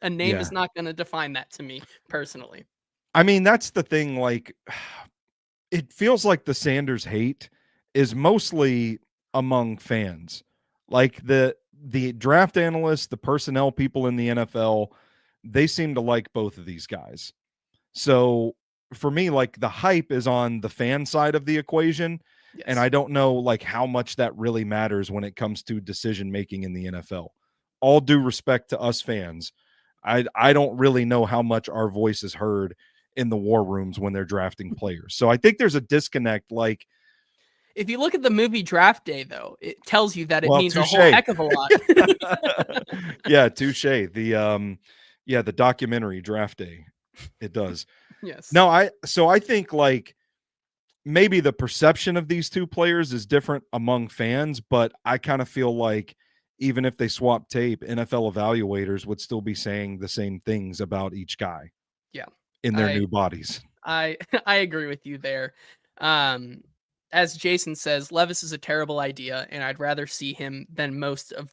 a name Yeah. is not going to define that to me personally. I mean, that's the thing, like it feels like the Sanders hate is mostly among fans. Like the draft analysts, the personnel people in the NFL, they seem to like both of these guys. So for me, like the hype is on the fan side of the equation. And I Yes. don't know like how much that really matters when it comes to decision making in the NFL. All due respect to us fans, I don't really know how much our voice is heard in the war rooms when they're drafting players. So I think there's a disconnect. Like, If you look at the movie Draft Day though, it tells you that it well, means a touche. whole heck of a lot. Yeah, touche. The documentary Draft Day. It does. Yes. No, I think like maybe the perception of these two players is different among fans, but I kind of feel like even if they swap tape, NFL evaluators would still be saying the same things about each guy Yeah. in their I new bodies. I I agree with you there. Um, as Jason says, Levis is a terrible idea, and I'd rather see him than most of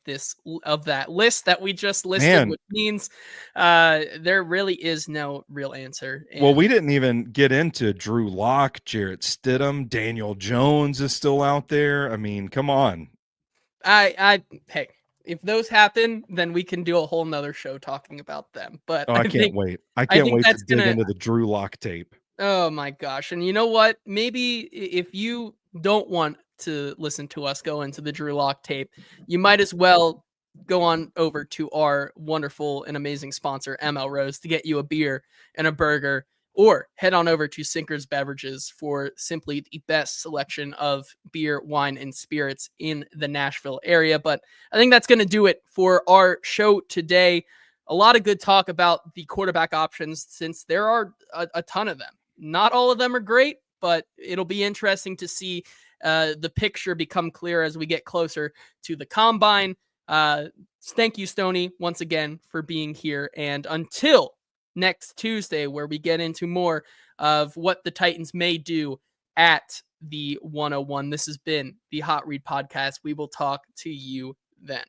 that list that we just listed, Man, which means there really is no real answer. well, we And didn't even get into Drew Lock, Jarrett Stidham, Daniel Jones is still out there. I mean, come on. I hey, if those happen, then we can do a whole nother show talking about them. But Oh, I can't wait. I I can't think wait to that's dig gonna into the Drew Lock tape. Oh my gosh. And you know what? Maybe if you don't want to listen to us go into the Drew Lock tape, you might as well go on over to our wonderful and amazing sponsor, ML Rose, to get you a beer and a burger, or head on over to Sinker's Beverages for simply the best selection of beer, wine, and spirits in the Nashville area. But I think that's going to do it for our show today. A lot of good talk about the quarterback options since there are a ton of them. Not all of them are great, but it'll be interesting to see the picture become clear as we get closer to the combine. Thank you, Stoney, once again for being here. And until next Tuesday, where we get into more of what the Titans may do at the 101, this has been the Hot Read Podcast. We will talk to you then.